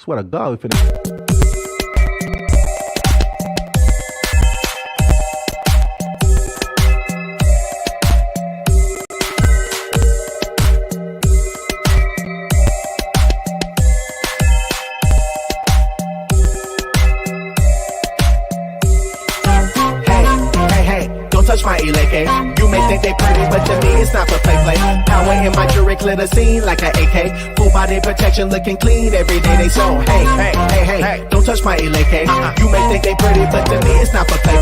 Swear to God, we finna. Touch my eleke. You may think they pretty, but to me it's not for play. Power in my jewelry, clear the scene like an AK. Full body protection, looking clean every day they so. Hey, don't touch my eleke. You may think they pretty, but to me it's not for play.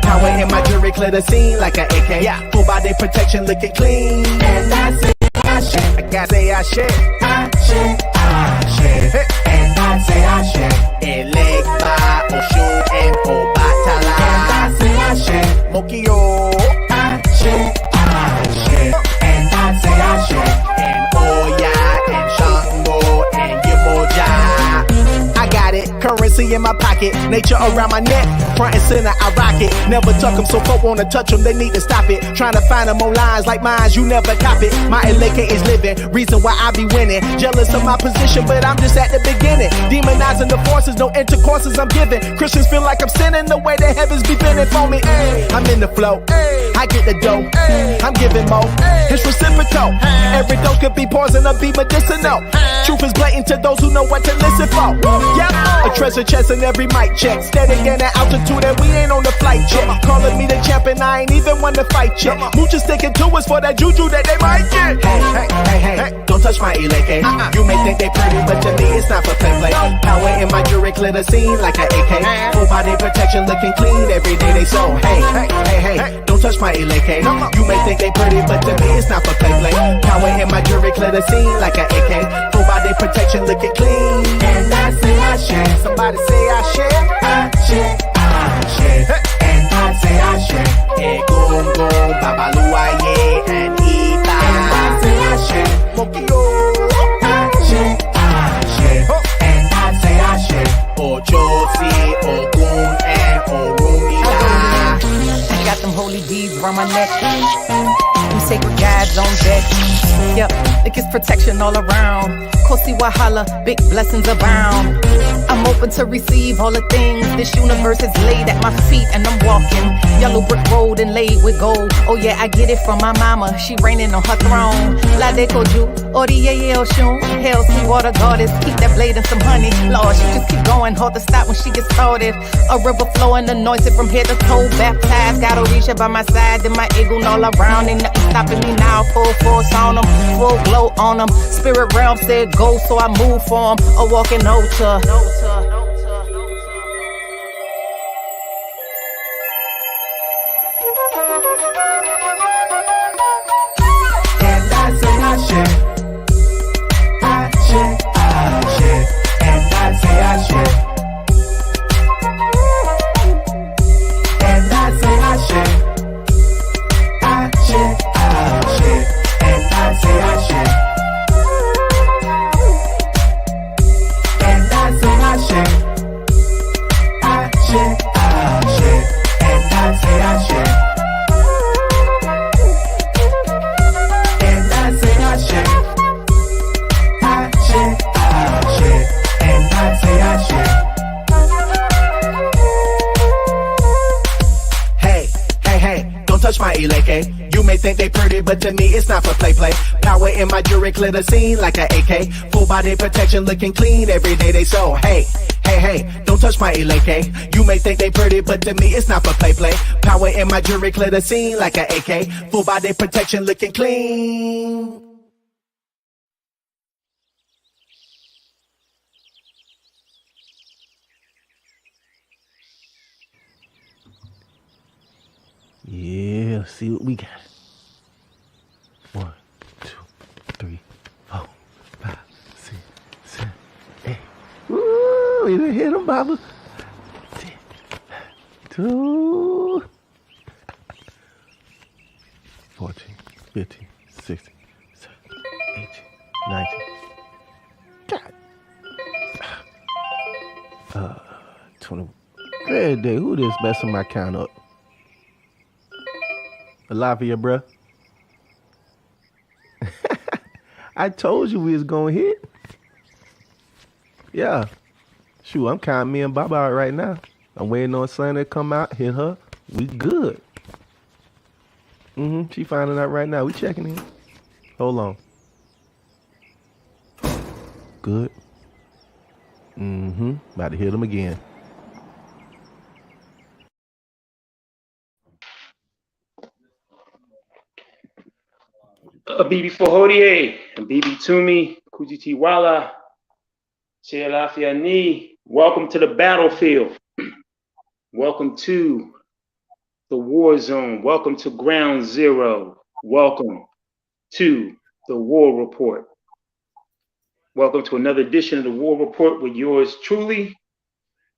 Power in my jewelry, clear the scene like an AK. Full body protection, looking clean. And I say I shit. I gotta say I shit. And I say I shit. Elegba, Oshun, and Obatala. And I say I shit. Mokio, I shit, and I say I shit, and Oya, and Shango, and Yemoja. I got it, currency in my pocket, nature around my neck, front and center, I rock it. Never tuck them, so folk wanna touch them, they need to stop it. Trying to find them on lines like mine, you never cop it. My eleke is living, reason why I be winning. Jealous of my position, but I'm just at the beginning. Demonizing the forces, no intercourses I'm giving. Christians feel like I'm sinning, the way the heavens be bending for me. I'm in the flow, I get the dough, I'm giving more, it's reciprocal. Every dose could be poison or be medicinal. Truth is blatant to those who know what to listen for. Yeah, a treasure chest in every mic check. Steady in the altitude and we ain't on the flight check. Calling me the champion, I ain't even want to fight yet. Moochers sticking to us for that juju that they might get. Hey, don't touch my eleke. You may think they pretty, but to me it's not for play. Power in my jewelry, clear the scene like an AK. Full body protection, looking clean every day they so. Hey, don't touch my eleke. You may think they pretty, but to me it's not for play. Power in my jewelry, clear the scene like an AK. Full body protection, looking clean. And I say I share. Somebody say I share. And I say I share. Egongo, Babaluaye, and Ita. And I say I share. Mokio, I share. And I say I share. Ochosi, Ogun, and Orumila. I got them holy beads around my neck. Them sacred guides on deck. Yep, it gets protection all around. Kosi Wahala, big blessings abound. I'm open to receive all the things this universe has laid at my feet, and I'm walking yellow brick road and laid with gold. Oh yeah, I get it from my mama, she reigning on her throne. La Dekoju, Oriye Oshun, hell sea water goddess, keep that blade and some honey. Lord, she just keep going, hard to stop when she gets started. A river flowing, anointed from head to toe, baptized. Got Orisha by my side, and my eagle all around. Ain't nothing stopping me now, full force on them, full glow on them. Spirit realm said go, so I move for them, a walking altar. And I say I share. And I say I share. And I say I share. And I say I share. And I say I share. And I say I share. And I say I share. And I say I share. Hey, don't touch my eleke. You may think they pretty, but to me it's not for play. Power in my jewelry, clear the scene like an AK. Full body protection, looking clean every day they so. Hey, don't touch my eleke. You may think they pretty, but to me it's not for play. Power in my jewelry, clear the scene like an AK. Full body protection, looking clean. Yeah, see what we got. 1, 2, 3, 4, 5, 6, 7, 8. Woo! You done hit him, Baba. 10, 2, 14, 15, 16, 17, 18, 19. God. 20. Red day. Who this messing my count up? Alive for you, bruh. I told you we was gonna hit. Yeah. Shoot, I'm counting me and Baba out right now. I'm waiting on Sunday to come out, hit her. We good. She finding out right now. We checking in. Hold on. Good. About to hit him again. Bibi Fohodie, Bibi Tumi, Kujiti Wala, Lafia Ni. Welcome to the battlefield. Welcome to the war zone. Welcome to ground zero. Welcome to the war report. Welcome to another edition of the war report with yours truly,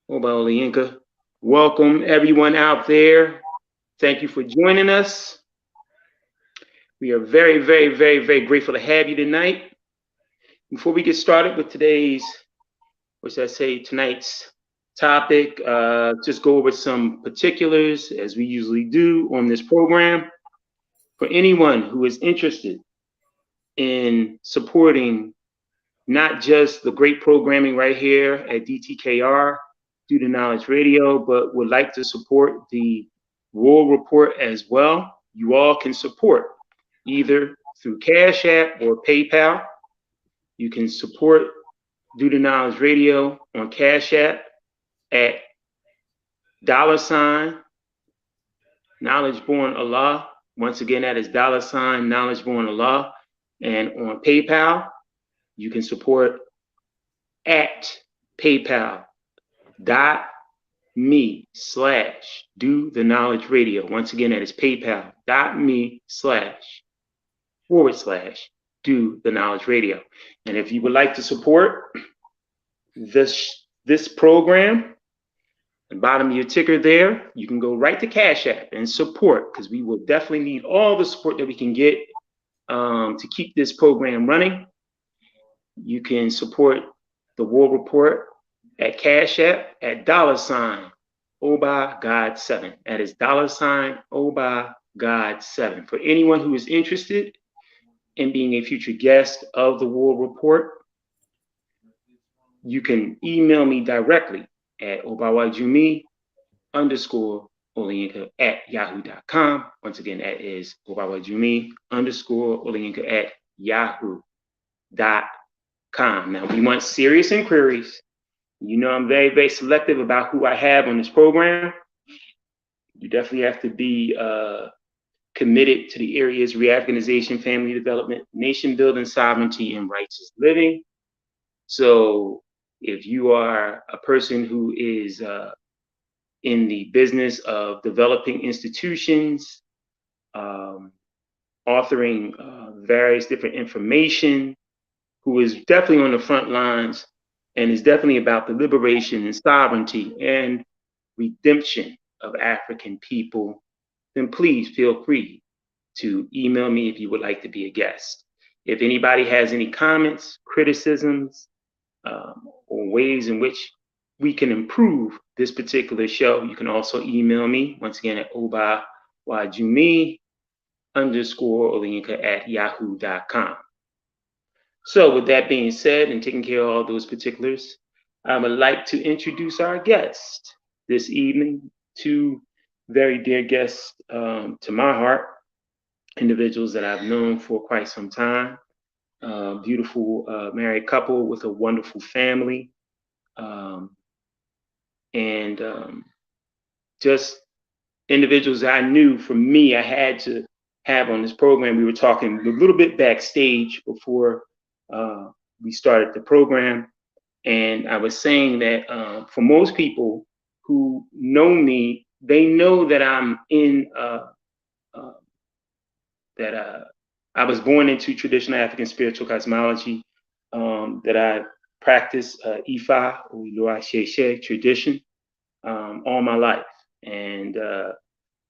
Oba Olayinka. Welcome everyone out there. Thank you for joining us. We are very, very, very, very grateful to have you tonight. Before we get started with tonight's topic, just go over some particulars as we usually do on this program. For anyone who is interested in supporting not just the great programming right here at DTKR, Due to Knowledge Radio, but would like to support the War Report as well, you all can support either through Cash App or PayPal. You can support Due to Knowledge Radio on Cash App at $ Knowledge Born Allah. Once again, that is $ Knowledge Born Allah. And on PayPal, you can support at paypal.me/Do the Knowledge Radio. Once again, that is paypal.me//Do the Knowledge Radio. And if you would like to support this program, at the bottom of your ticker there, you can go right to Cash App and support, because we will definitely need all the support that we can get to keep this program running. You can support the War Report at Cash App at $ Oba God 7. That is $ Oba God 7. For anyone who is interested in being a future guest of the War Report, you can email me directly at obawajumi_Olayinka@yahoo.com. Once again, that is obawajumi_Olayinka@yahoo.com. Now, we want serious inquiries. You know, I'm very, very selective about who I have on this program. You definitely have to be committed to the areas reorganization, family development, nation building, sovereignty, and righteous living. So if you are a person who is in the business of developing institutions, authoring various different information, who is definitely on the front lines and is definitely about the liberation and sovereignty and redemption of African people, then please feel free to email me if you would like to be a guest. If anybody has any comments, criticisms, or ways in which we can improve this particular show, you can also email me, once again, at obawajumi_Olayinka@yahoo.com. So with that being said, and taking care of all those particulars, I would like to introduce our guest this evening, two very dear guests to my heart, individuals that I've known for quite some time, beautiful married couple with a wonderful family, and just individuals that I knew for me I had to have on this program. We were talking a little bit backstage before we started the program, and I was saying that for most people who know me, they know that I'm in I was born into traditional African spiritual cosmology, that I practice Ifa or Iloa Sheshe tradition all my life. And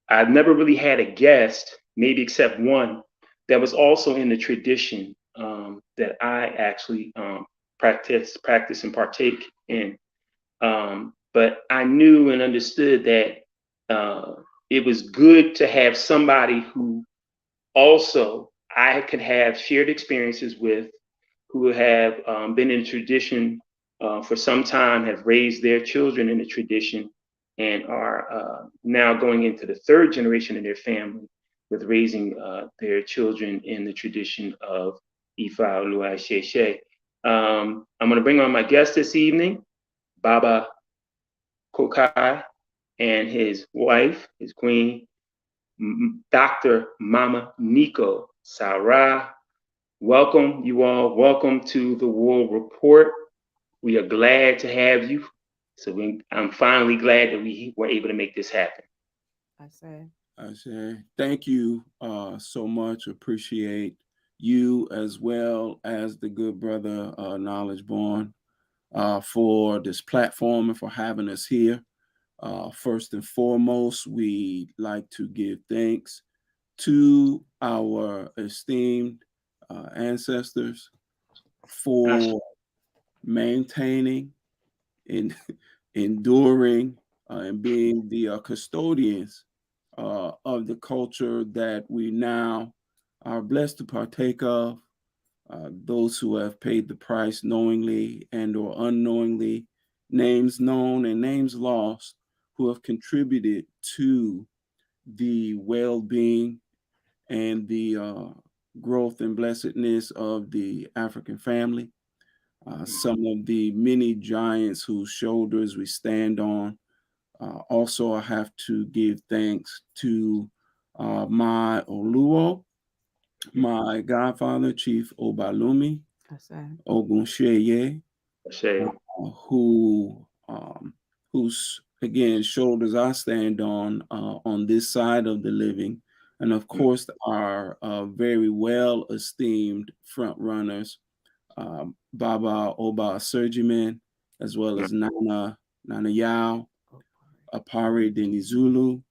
I've never really had a guest, maybe except one, that was also in the tradition that I actually practice and partake in. But I knew and understood that it was good to have somebody who also I could have shared experiences with, who have been in tradition for some time have raised their children in the tradition and are now going into the third generation of their family with raising their children in the tradition of Ifa Oluwa Sheshe. I'm going to bring on my guest this evening, Baba Kokahyi, and his wife, his queen, Dr. Mama Neico Sarah. Welcome, you all. Welcome to the War Report. We are glad to have you. I'm finally glad that we were able to make this happen. I say thank you so much. Appreciate you as well as the good brother Knowledge Born for this platform and for having us here. First and foremost, we like to give thanks to our esteemed ancestors for maintaining and enduring and being the custodians of the culture that we now are blessed to partake of. Those who have paid the price knowingly and or unknowingly, names known and names lost, who have contributed to the well-being and the growth and blessedness of the African family. Some of the many giants whose shoulders we stand on. Also, I have to give thanks to my Oluo, my godfather, Chief Obalumi, Ogunsheye, whose again shoulders I stand on this side of the living, and of course our very well esteemed front runners, Baba Oba Surgiman, as well as Nana Yao, Apari Denizulu.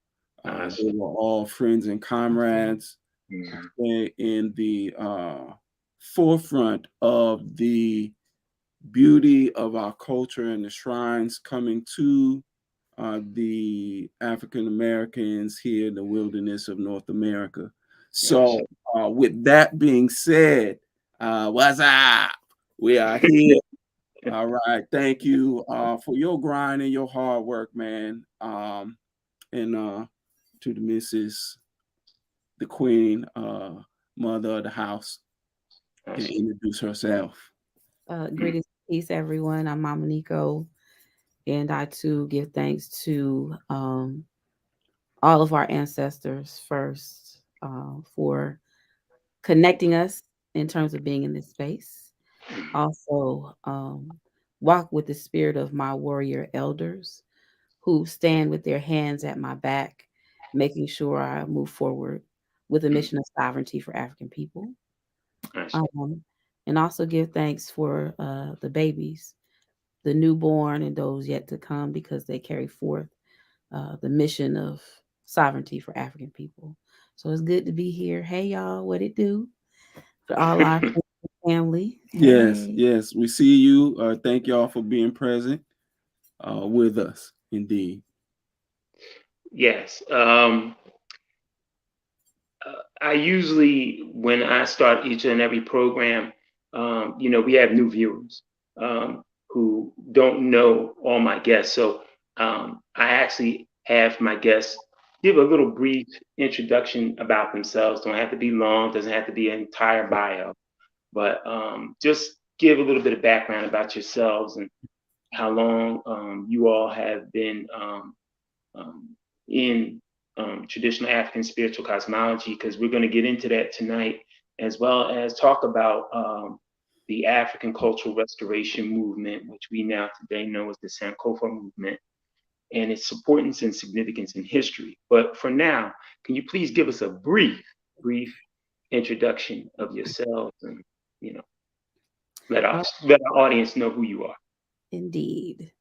They were all friends and comrades in the forefront of the beauty of our culture and the shrines coming to the African Americans here in the wilderness of North America. So with that being said, what's up? We are here. All right. Thank you for your grind and your hard work, man. And to the missus, the queen, mother of the house, and introduce herself. Greetings, peace, everyone. I'm Mama Neico, and I too give thanks to all of our ancestors first for connecting us in terms of being in this space. Also, walk with the spirit of my warrior elders who stand with their hands at my back, making sure I move forward with a mission of sovereignty for African people. And also give thanks for the babies, the newborn, and those yet to come, because they carry forth the mission of sovereignty for African people. So it's good to be here. Hey, y'all, what it do? For all our family. Hey. Yes, we see you. Thank y'all for being present with us, indeed. Yes. I usually, when I start each and every program, we have new viewers who don't know all my guests. So I actually have my guests give a little brief introduction about themselves. Don't have to be long, doesn't have to be an entire bio, but just give a little bit of background about yourselves and how long you all have been in traditional African spiritual cosmology, because we're going to get into that tonight, as well as talk about the African cultural restoration movement, which we now today know as the Sankofa movement, and its importance and significance in history. But for now, can you please give us a brief introduction of yourselves and, let our audience know who you are. Indeed.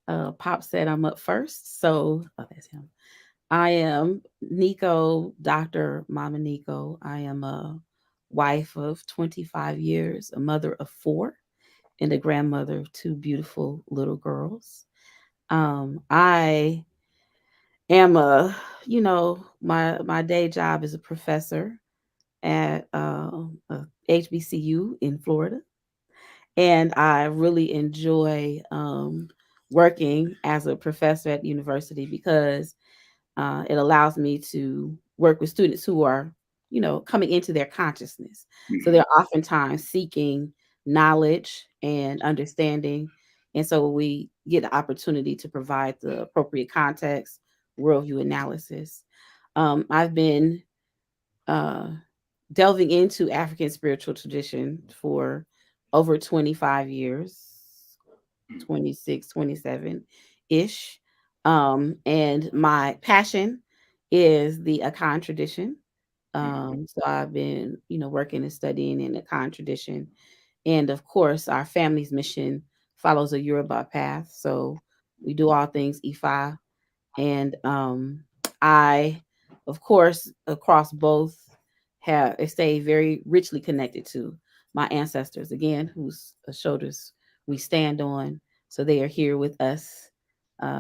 Pop said I'm up first, so that's him. I am Neico, Dr. Mama Neico. I am a wife of 25 years, a mother of 4, and a grandmother of 2 beautiful little girls. I am my day job is a professor at a HBCU in Florida. And I really enjoy working as a professor at university because it allows me to work with students who are, coming into their consciousness. So they're oftentimes seeking knowledge and understanding. And so we get the opportunity to provide the appropriate context, worldview analysis. I've been delving into African spiritual tradition for over 25 years, 26, 27 ish. And my passion is the Akan tradition. So I've been, working and studying in the Akan tradition. And of course, our family's mission follows a Yoruba path. So we do all things Ifa. And I, of course, across both have stay very richly connected to my ancestors again, whose shoulders we stand on. So they are here with us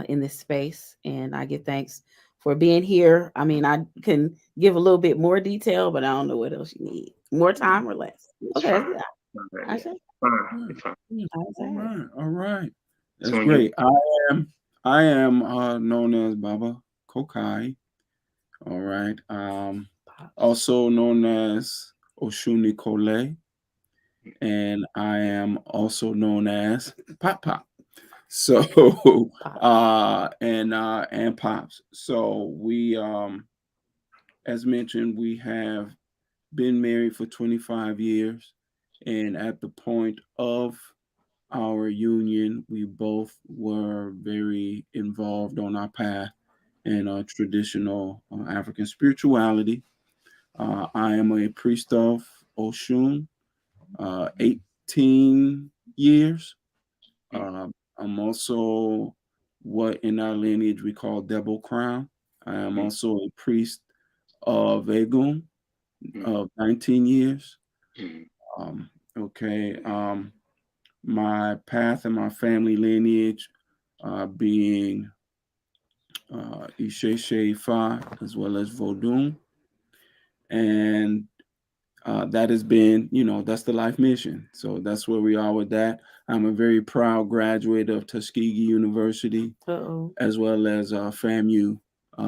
in this space, and I give thanks for being here. I mean, I can give a little bit more detail, but I don't know what else you need. More time or less? Okay, let's do that. I say. All right. That's great. I am known as Baba Kokahyi. All right. Also known as Oshuni Kole. And I am also known as Pop Pop. So and Pops. So we as mentioned, we have been married for 25 years. And at the point of our union, we both were very involved on our path in traditional African spirituality. I am a priest of Oshun, 18 years. I'm also what in our lineage we call double crown. I am also a priest of Egun of 19 years. Okay. My path and my family lineage being Isheshe Fa as well as Vodun. And that has been, that's the life mission. So that's where we are with that. I'm a very proud graduate of Tuskegee University, as well as FAMU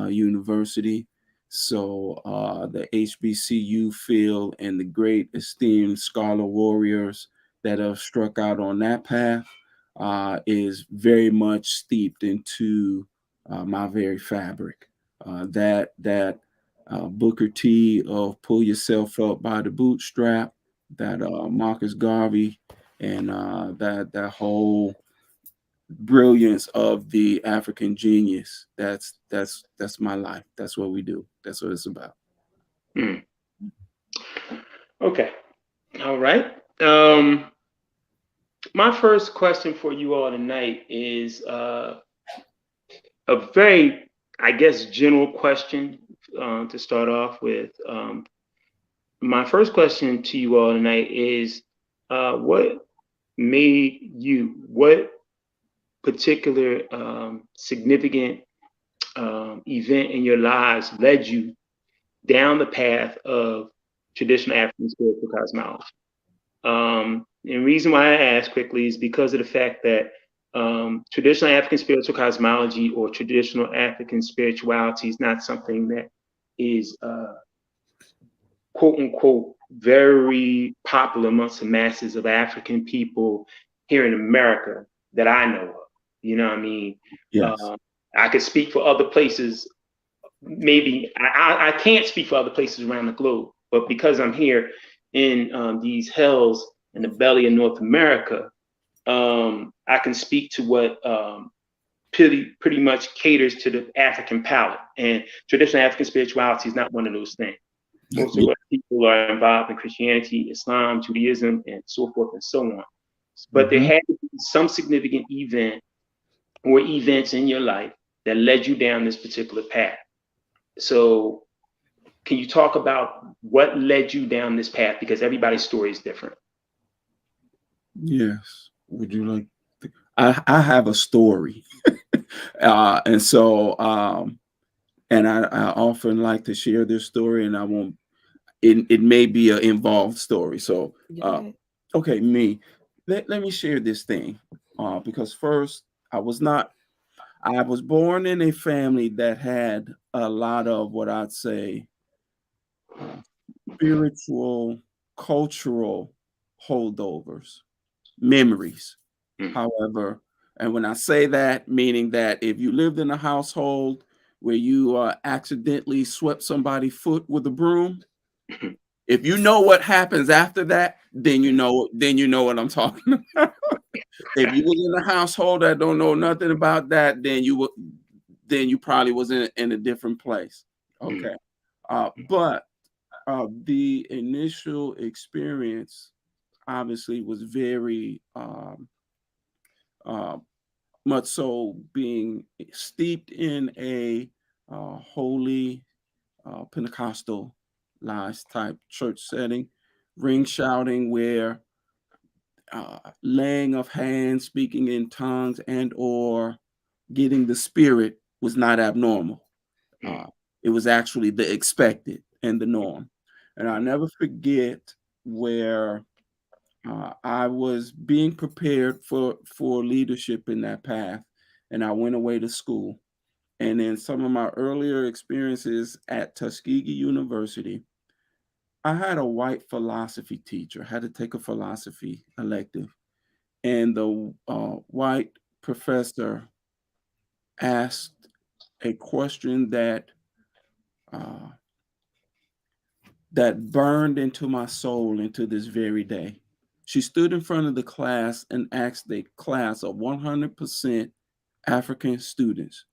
University. So the HBCU field and the great esteemed scholar warriors that have struck out on that path is very much steeped into my very fabric. That Booker T of Pull Yourself Up by the Bootstrap, that Marcus Garvey, and that whole brilliance of the African genius. That's my life. That's what we do. That's what it's about. Okay. All right. My first question for you all tonight is a very, I guess, general question to start off with. My first question to you all tonight is what particular significant event in your lives led you down the path of traditional African spiritual cosmology? And the reason why I ask quickly is because of the fact that traditional African spiritual cosmology or traditional African spirituality is not something that is quote unquote very popular amongst the masses of African people here in America that I know of. You know what I mean? Yes. I could speak for other places. Maybe I can't speak for other places around the globe, but because I'm here in these hells in the belly of North America, I can speak to what pretty much caters to the African palate. And traditional African spirituality is not one of those things. Most of our people are involved in Christianity, Islam, Judaism, and so forth and so on. But there had to be some significant event or events in your life that led you down this particular path. So can you talk about what led you down this path? Because everybody's story is different. Yes. Would you like to? I have a story. And so and I often like to share this story, and I won't it may be an involved story. So okay, me. let me share this thing, because first I was born in a family that had a lot of what I'd say spiritual, cultural holdovers, memories. However, and when I say that, meaning that if you lived in a household where you accidentally swept somebody's foot with a broom, if you know what happens after that, then you know what I'm talking about. If you was in a household that don't know nothing about that, then you probably was in a different place. Okay. But the initial experience obviously was very uh, much so being steeped in a holy Pentecostal type church setting, ring shouting where laying of hands, speaking in tongues, and or getting the spirit was not abnormal. It was actually the expected and the norm. And I'll never forget where I was being prepared for leadership in that path, and I went away to school. And in some of my earlier experiences at Tuskegee University, I had a white philosophy teacher. I had to take a philosophy elective, and the white professor asked a question uh, that burned into my soul into this very day. She stood in front of the class and asked a class of 100% African students,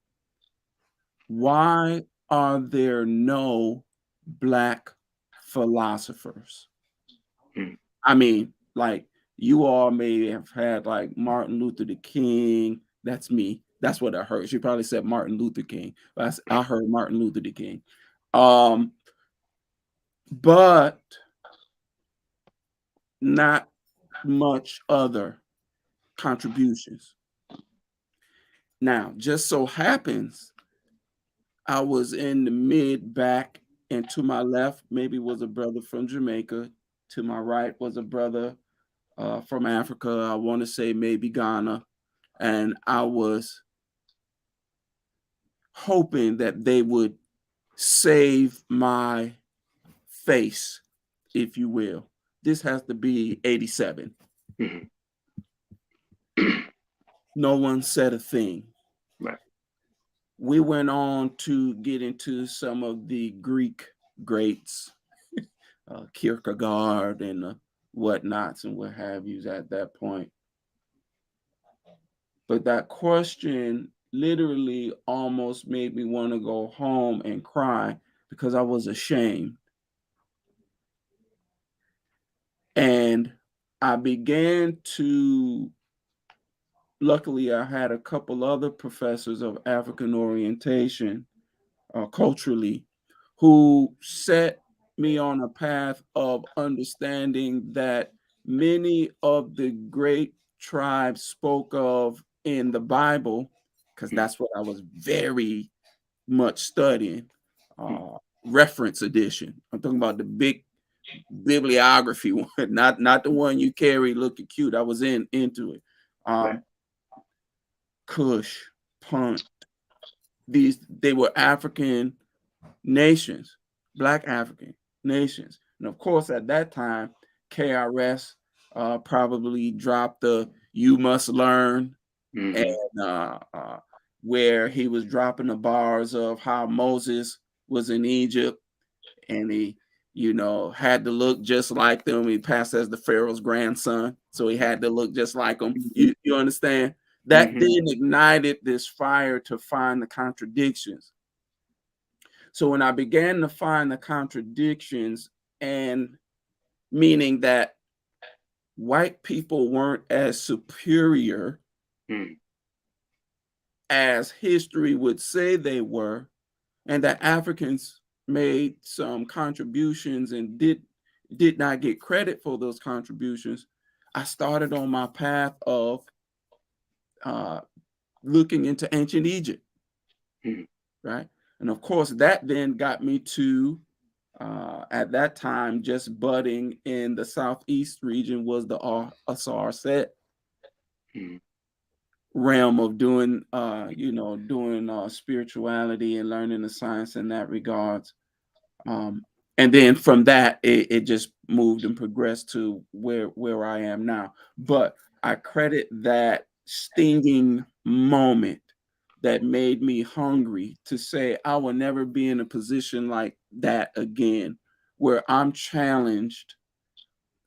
why are there no Black philosophers? I mean, like, you all may have had like Martin Luther the King. That's me. That's what I heard. She probably said Martin Luther King, but I heard Martin Luther the King. But not much other contributions. Now, just so happens I was in the mid back, and to my left maybe was a brother from Jamaica. To my right was a brother from Africa. I want to say maybe Ghana. And I was hoping that they would save my face, if you will. This has to be 87. No one said a thing. Right. We went on to get into some of the Greek greats, Kierkegaard and whatnots and what have yous at that point. But that question literally almost made me want to go home and cry because I was ashamed. And I began to, luckily, I had a couple other professors of African orientation culturally who set me on a path of understanding that many of the great tribes spoke of in the Bible, because that's what I was very much studying, reference edition. I'm talking about the big bibliography one, not the one you carry looking cute. I was into it. Right. Kush, Punt, they were African nations, Black African nations. And of course, at that time, KRS probably dropped the "You Must Learn," and where he was dropping the bars of how Moses was in Egypt and he, had to look just like them. He passed as the Pharaoh's grandson, so he had to look just like them. You understand? That then ignited this fire to find the contradictions. So when I began to find the contradictions, and meaning that white people weren't as superior as history would say they were, and that Africans made some contributions and did not get credit for those contributions, I started on my path of looking into ancient Egypt, right? And of course, that then got me to At that time, just budding in the Southeast region was the Asar Set realm of doing, doing spirituality and learning the science in that regards. And then from that, it just moved and progressed to where I am now. But I credit that stinging moment that made me hungry to say I will never be in a position like that again, where I'm challenged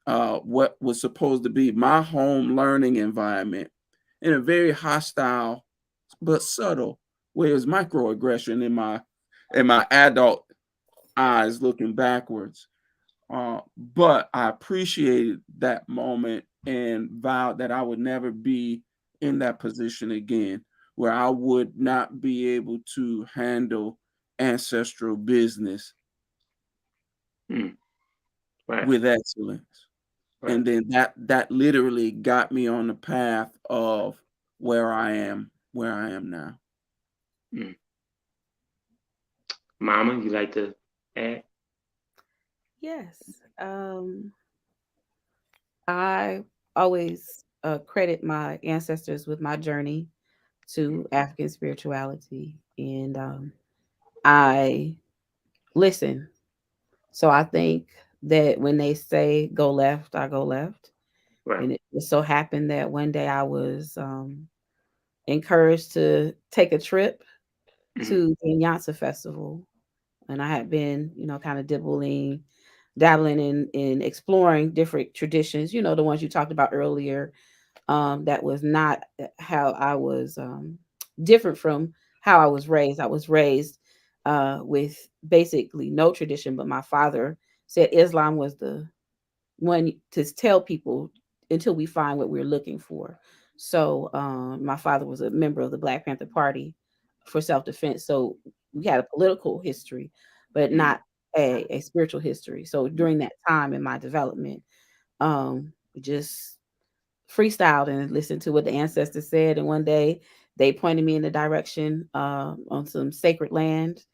what was supposed to be my home learning environment in a very hostile but subtle way. It was microaggression in my adult eyes looking backwards. But I appreciated that moment and vowed that I would never be in that position again, where I would not be able to handle ancestral business with excellence. Right. And then that literally got me on the path of where I am now. Mama, you like to add? Yes. I always credit my ancestors with my journey to African spirituality. And I listen. So I think that when they say go left, I go left. Right. And it just so happened that one day I was encouraged to take a trip to the Nyansa Festival. And I had been, kind of dabbling in exploring different traditions, the ones you talked about earlier. That was not how I was different from how I was raised. I was raised with basically no tradition, but my father said Islam was the one to tell people until we find what we're looking for. So my father was a member of the Black Panther Party for self-defense. So we had a political history, but not a spiritual history. So during that time in my development, just freestyled and listened to what the ancestors said. And one day they pointed me in the direction on some sacred land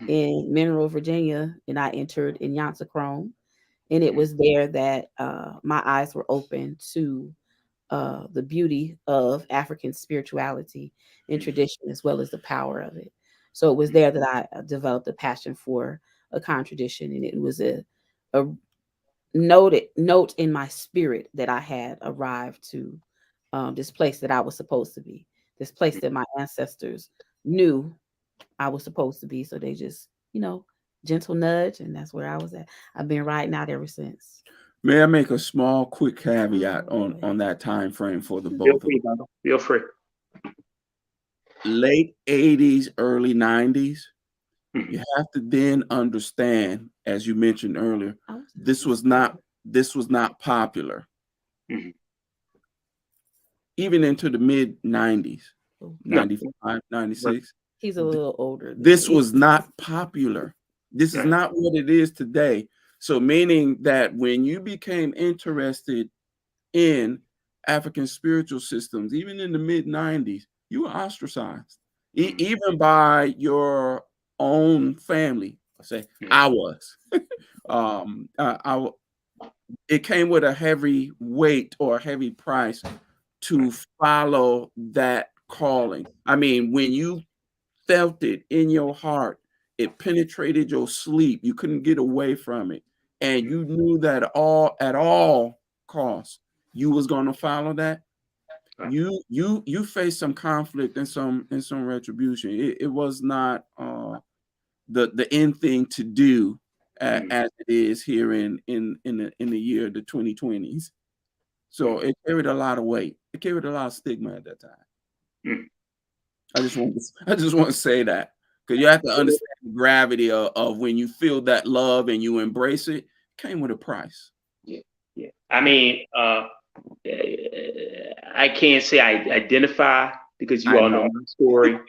in Mineral, Virginia, and I entered in Nyansa Chrome. And it was there that my eyes were open to the beauty of African spirituality and tradition, as well as the power of it. So it was there that I developed a passion for a tradition, and it was a note in my spirit that I had arrived to this place that I was supposed to be, this place that my ancestors knew I was supposed to be. So they just, gentle nudge, and that's where I was at. I've been riding out ever since. May I make a small, quick caveat on that time frame for the both of them? Feel free. Late 80s, early 90s. You have to then understand, as you mentioned earlier, this was not popular. Even into the mid 90s, 95, 96. He's a little older. This was not popular. This is not what it is today. So meaning that when you became interested in African spiritual systems, even in the mid 90s, you were ostracized, even by your own family. I was. It came with a heavy weight or a heavy price to follow that calling. I mean, when you felt it in your heart, it penetrated your sleep. You couldn't get away from it. And you knew that at all costs, you was going to follow that. You faced some conflict and some retribution. It was not the end thing to do as it is here in the year the 2020s. So it carried a lot of weight. It carried a lot of stigma at that time. I just want to say that, because you have to understand the gravity of when you feel that love and you embrace it. It came with a price. Yeah. I mean, I can't say I identify, because you all know my story,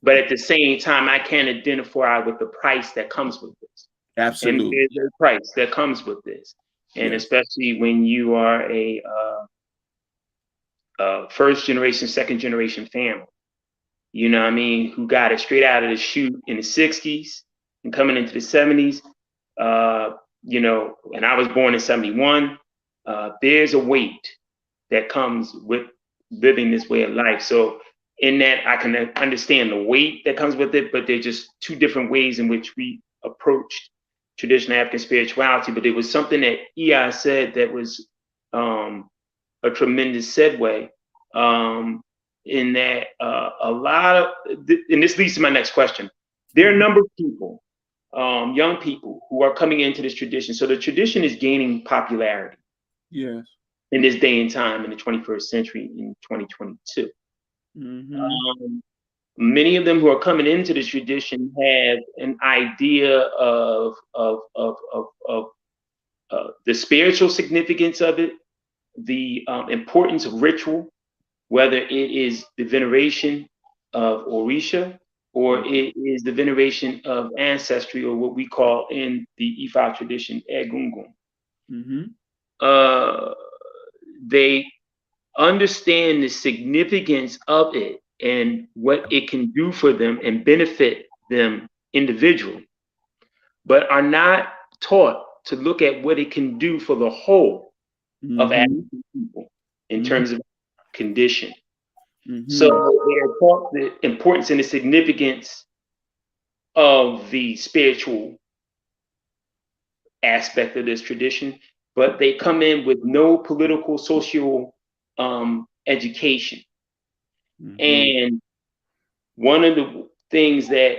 but at the same time, I can identify with the price that comes with this. Absolutely, and there's a price that comes with this, and especially when you are a first generation, second generation family. You know what I mean? Who got it straight out of the chute in the 60s and coming into the 70s. And I was born in 71. There's a weight that comes with living this way of life. So in that, I can understand the weight that comes with it, but they're just two different ways in which we approached traditional African spirituality. But it was something that EI said that was a tremendous segue, in that a lot of, and this leads to my next question. There are a number of people, young people, who are coming into this tradition. So the tradition is gaining popularity. Yes. In this day and time, in the 21st century, in 2022. Many of them who are coming into this tradition have an idea of the spiritual significance of it, the importance of ritual, whether it is the veneration of Orisha or it is the veneration of ancestry, or what we call in the Ifa tradition, Egungun. They understand the significance of it and what it can do for them and benefit them individually, but are not taught to look at what it can do for the whole of African people in terms of condition. So they are taught the importance and the significance of the spiritual aspect of this tradition, but they come in with no political, social education. And one of the things that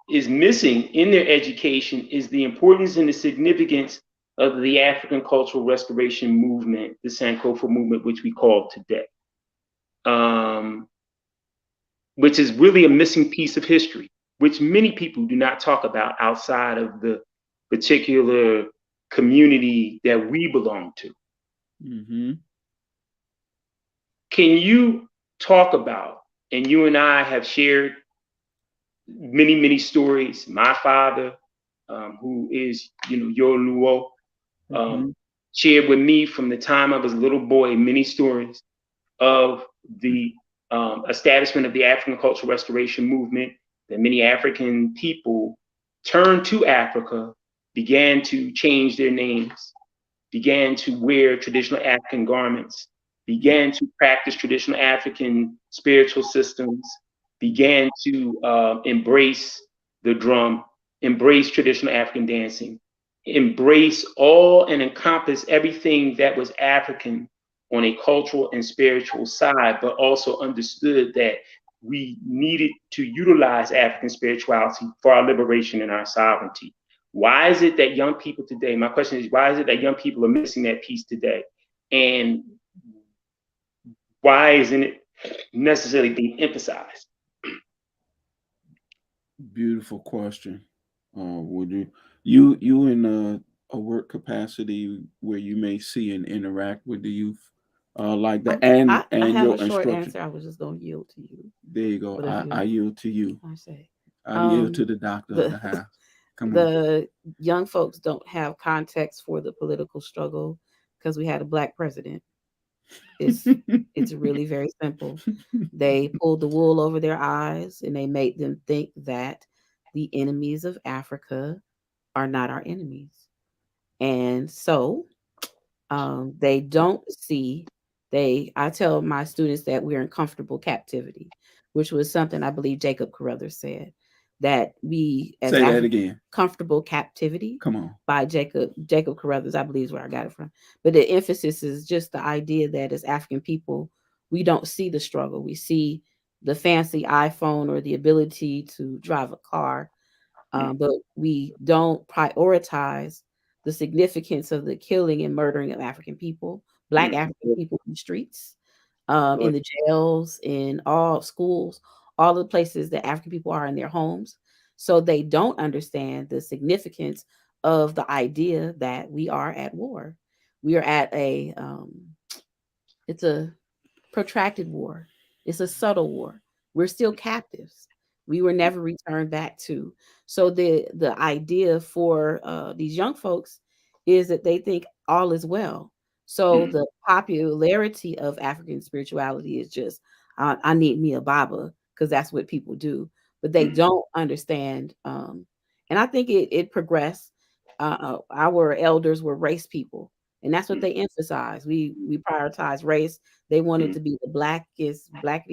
is missing in their education is the importance and the significance of the African cultural restoration movement, the Sankofa movement, which we call today, which is really a missing piece of history, which many people do not talk about outside of the particular community that we belong to. Can you talk about, and you and I have shared many, many stories. My father, who is, Yoluo, shared with me from the time I was a little boy many stories of the establishment of the African cultural restoration movement, that many African people turned to Africa, began to change their names, began to wear traditional African garments, began to practice traditional African spiritual systems, began to embrace the drum, embrace traditional African dancing, embrace all and encompass everything that was African on a cultural and spiritual side, but also understood that we needed to utilize African spirituality for our liberation and our sovereignty. Why is it that young people today, my question is, why is it that young people are missing that piece today? And why isn't it necessarily being emphasized? Beautiful question. Would you in a work capacity where you may see and interact with the youth like that, I and have your a short instruction? answer. I was just going to yield to you. There you go. I yield to you. I say. I yield to the doctor of the house. Come on. The young folks don't have context for the political struggle because we had a black president. It's really very simple. They pulled the wool over their eyes and they made them think that the enemies of Africa are not our enemies. And so they don't see, I tell my students that we're in comfortable captivity, which was something I believe Jacob Carruthers said, that we as Say that again. Comfortable captivity. Come on. By Jacob Carruthers, I believe is where I got it from. But the emphasis is just the idea that as African people, we don't see the struggle. We see the fancy iPhone or the ability to drive a car, but we don't prioritize the significance of the killing and murdering of African people, Black African people in the streets, in the jails, in all schools, all the places that African people are in their homes. So they don't understand the significance of the idea that we are at war. We are at it's a protracted war. It's a subtle war. We're still captives. We were never returned back to. So the idea for these young folks is that they think all is well. So the popularity of African spirituality is just, I need me a Baba, because that's what people do. But they don't understand. And I think it progressed our elders were race people, and that's what they emphasized. We prioritize race. They wanted to be the blackest black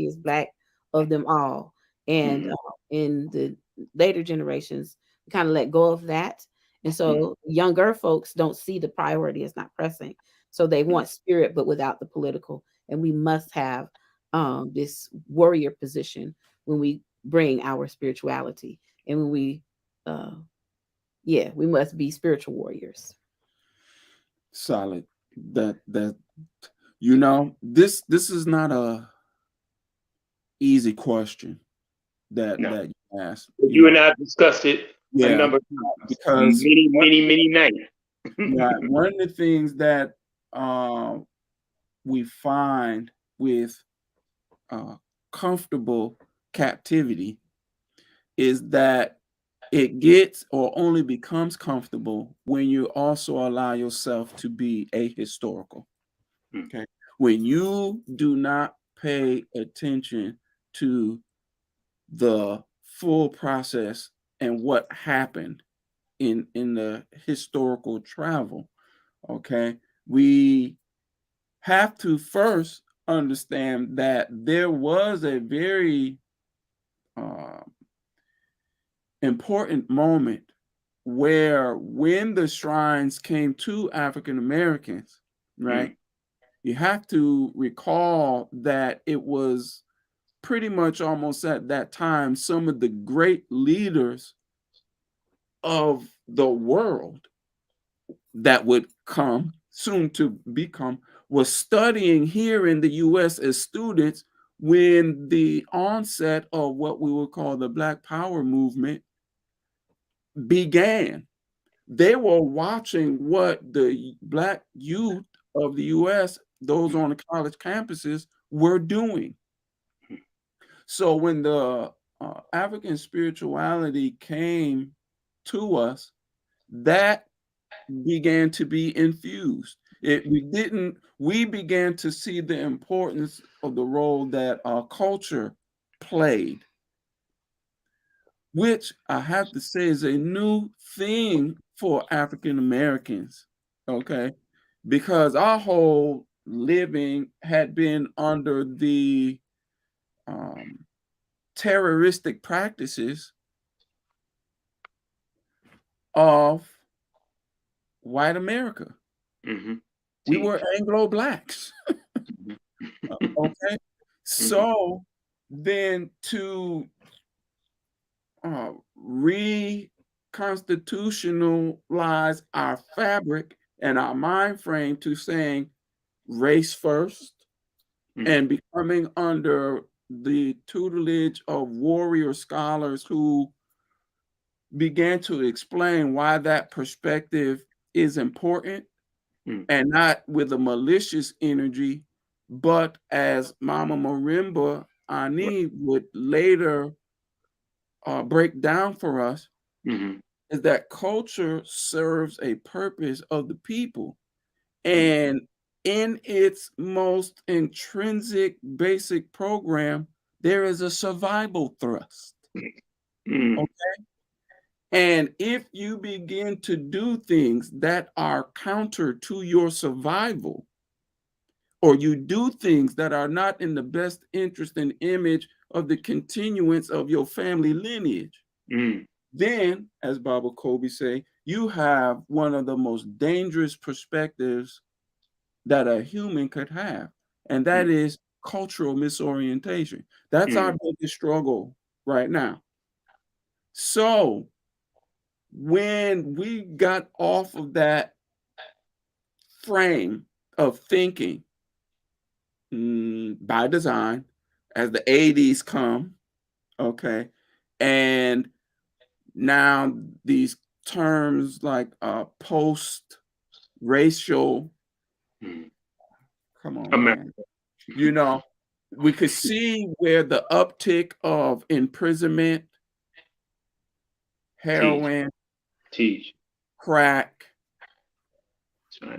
of them all. And in the later generations, we kind of let go of that. And so younger folks don't see the priority as not pressing. So they want spirit, but without the political. And we must have this warrior position when we bring our spirituality. And when we, we must be spiritual warriors. Solid. That you know, this is not a easy question that you asked. You and I have discussed it a number of times, because many nights. One of the things that we find with comfortable captivity is that it gets or only becomes comfortable when you also allow yourself to be ahistorical. Okay. When you do not pay attention to the full process and what happened in the historical travel, okay, we have to first understand that there was a very important moment where when the shrines came to African Americans, right, you have to recall that it was pretty much almost at that time some of the great leaders of the world that would come soon to become was studying here in the US as students when the onset of what we would call the Black Power movement began. They were watching what the Black youth of the US, those on the college campuses, were doing. So when the African spirituality came to us, that began to be infused. We began to see the importance of the role that our culture played, which I have to say is a new thing for African Americans, okay? Because our whole living had been under the terroristic practices of white America. We were Anglo-Blacks. Okay. So then to reconstitutionalize our fabric and our mind frame to saying race first and becoming under the tutelage of warrior scholars who began to explain why that perspective is important and not with a malicious energy, but as Mama Marimba Ani would later break down for us, is that culture serves a purpose of the people. And in its most intrinsic basic program, there is a survival thrust. Okay? And if you begin to do things that are counter to your survival, or you do things that are not in the best interest and image of the continuance of your family lineage, then, as Baba Kobe say, you have one of the most dangerous perspectives that a human could have, and that is cultural misorientation. That's our biggest struggle right now. So when we got off of that frame of thinking by design, as the 80s come, okay, and now these terms like post-racial, come on, man. You know, we could see where the uptick of imprisonment, heroin, crack,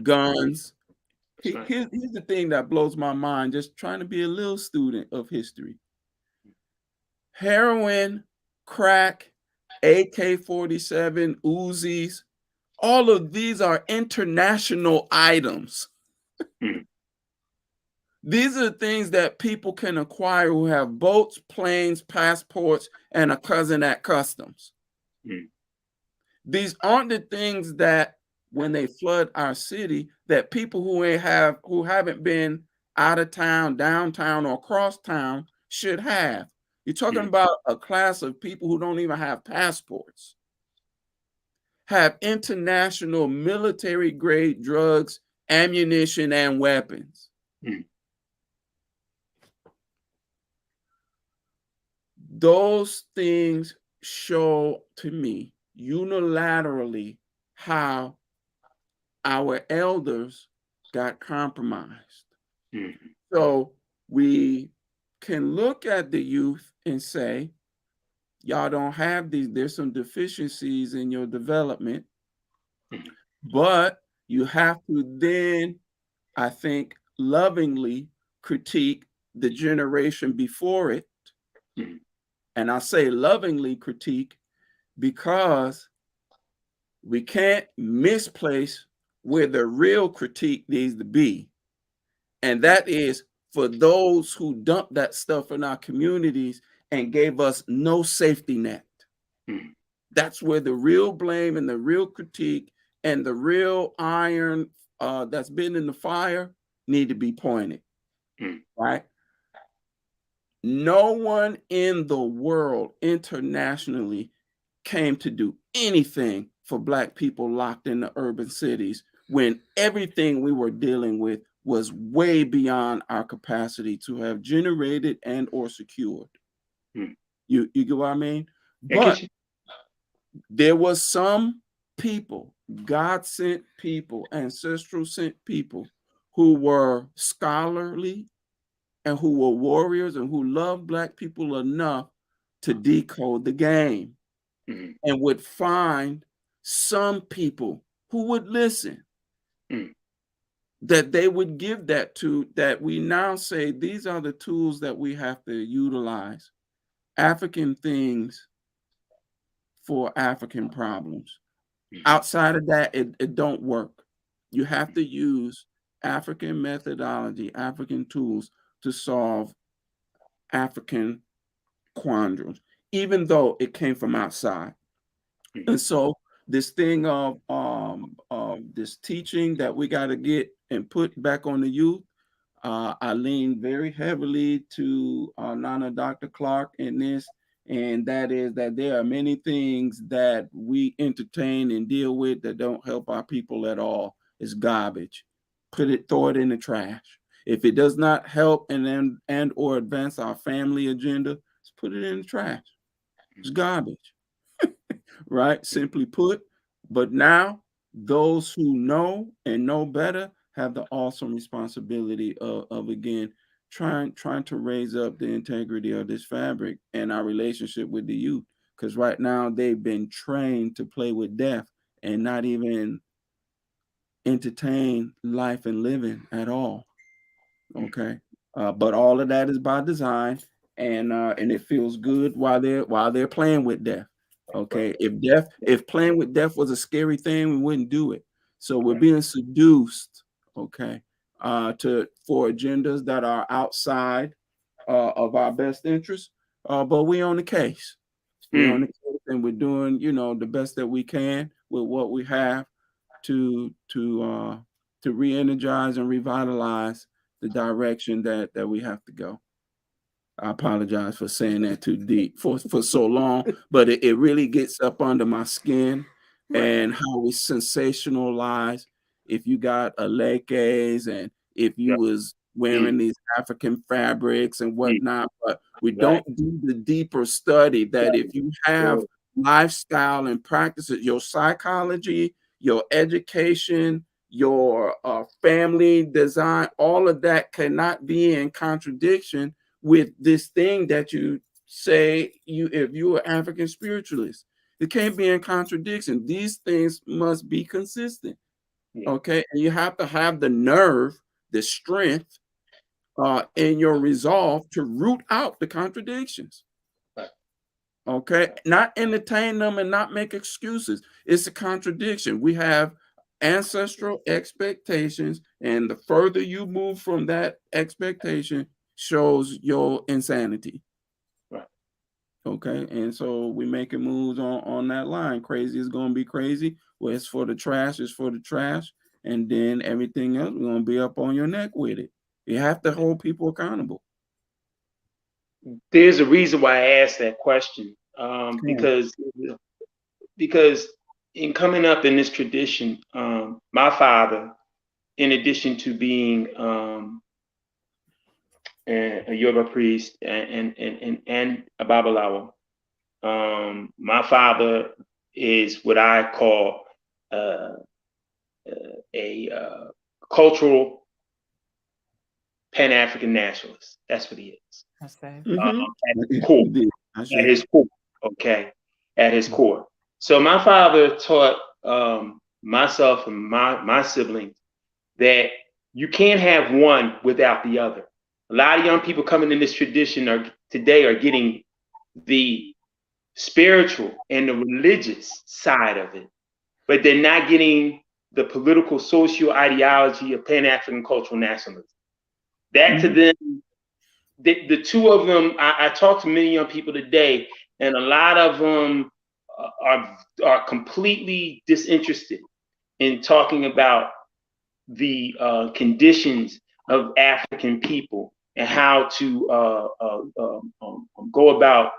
guns. Here's the thing that blows my mind, just trying to be a little student of history. Heroin, crack, AK-47, Uzis, All of these are international items. Mm. These are things that people can acquire who have boats, planes, passports, and a cousin at customs. Mm. These aren't the things that when they flood our city, that people who haven't been out of town, downtown, or across town should have. You're talking about a class of people who don't even have passports, have international military grade drugs, ammunition, and weapons. Mm. Those things show to me unilaterally how our elders got compromised. Mm. So we can look at the youth and say, y'all don't have these, there's some deficiencies in your development, but you have to then, I think, lovingly critique the generation before it. Mm. And I say lovingly critique because we can't misplace where the real critique needs to be. And that is for those who dumped that stuff in our communities and gave us no safety net. Mm. That's where the real blame and the real critique and the real iron that's been in the fire need to be pointed. Mm. Right? No one in the world internationally came to do anything for Black people locked in the urban cities when everything we were dealing with was way beyond our capacity to have generated and or secured. Mm. You get what I mean? But there was some people, God sent people, ancestral sent people who were scholarly and who were warriors and who loved Black people enough to decode the game. Mm. And would find some people who would listen, that they would give that to, that we now say, these are the tools that we have to utilize. African things for African problems. Outside of that, it don't work. You have to use African methodology, African tools to solve African quandaries, even though it came from outside. And so this thing of this teaching that we got to get and put back on the youth, I lean very heavily to Nana Dr. Clark in this, and that is that there are many things that we entertain and deal with that don't help our people at all. It's garbage. Throw it in the trash. If it does not help and or advance our family agenda, let's put it in the trash. It's garbage. Right? Simply put. But now those who know and know better have the awesome responsibility of again trying to raise up the integrity of this fabric and our relationship with the youth. Because right now they've been trained to play with death and not even entertain life and living at all. Okay. But all of that is by design, and it feels good while they're playing with death. Okay. If playing with death was a scary thing, we wouldn't do it. So we're being seduced, okay, for agendas that are outside of our best interest. But we on the case. We're on the case, and we're doing, the best that we can with what we have to re-energize and revitalize the direction that we have to go. I apologize for saying that too deep for so long, but it really gets up under my skin, and how we sensationalize. If you got a leggings and if you was wearing these African fabrics and whatnot, but we don't do the deeper study that if you have lifestyle and practices, your psychology, your education, your family design, all of that cannot be in contradiction with this thing that you say if you're an African spiritualist. It can't be in contradiction. These things must be consistent. Okay. And you have to have the nerve, the strength, in your resolve to root out the contradictions. Okay, not entertain them and not make excuses. It's a contradiction. We have ancestral expectations, and the further you move from that expectation shows your insanity. Right. Okay, and so we making moves on that line. Crazy is going to be crazy. Well, it's for the trash. It's for the trash, and then everything else we're going to be up on your neck with it. You have to hold people accountable. There's a reason why I asked that question, because in coming up in this tradition, my father, in addition to being a yoga priest and a babalawo, my father is what I call a cultural Pan-African nationalist. That's what he is. At his core. At his core. Okay. At his core. So my father taught myself and my siblings that you can't have one without the other. A lot of young people coming in this tradition today are getting the spiritual and the religious side of it, but they're not getting the political, social ideology of Pan-African cultural nationalism. That to them, the two of them, I talked to many young people today, and a lot of them are completely disinterested in talking about the conditions of African people and how to go about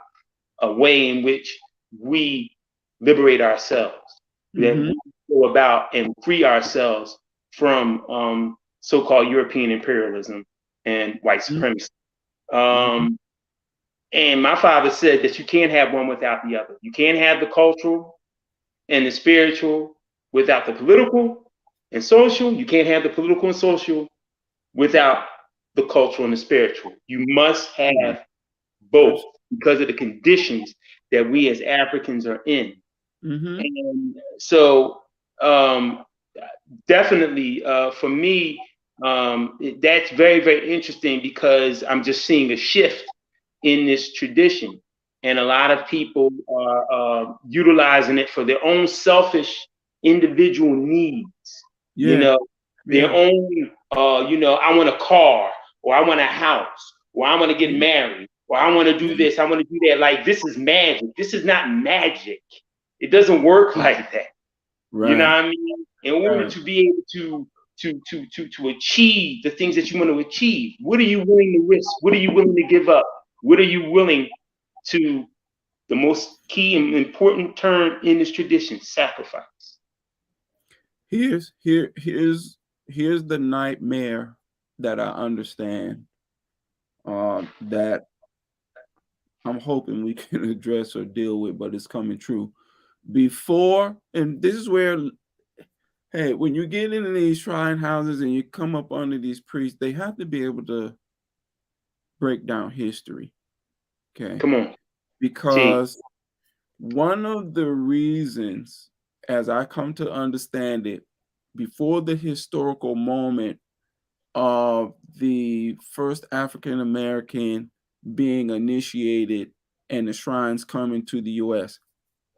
a way in which we liberate ourselves, that we go about and free ourselves from so-called European imperialism and white supremacy. And my father said that you can't have one without the other. You can't have the cultural and the spiritual without the political and social. You can't have the political and social without the cultural and the spiritual. You must have both because of the conditions that we as Africans are in. And so definitely for me, that's very, very interesting because I'm just seeing a shift in this tradition. And a lot of people are utilizing it for their own selfish individual needs. You know, their own, I want a car, or I want a house, or I want to get married, or I want to do this, I want to do that. Like, this is magic. This is not magic. It doesn't work like that. Right. You know what I mean? In order to be able to achieve the things that you want to achieve, what are you willing to risk? What are you willing to give up? What are you willing to, the most key and important term in this tradition, sacrifice? Here's the nightmare that I understand, that I'm hoping we can address or deal with, but it's coming true. Before, and this is where, hey, when you get into these shrine houses and you come up under these priests, they have to be able to break down history. Okay. Come on. Because one of the reasons, as I come to understand it, before the historical moment of the first African American being initiated and the shrines coming to the U.S.,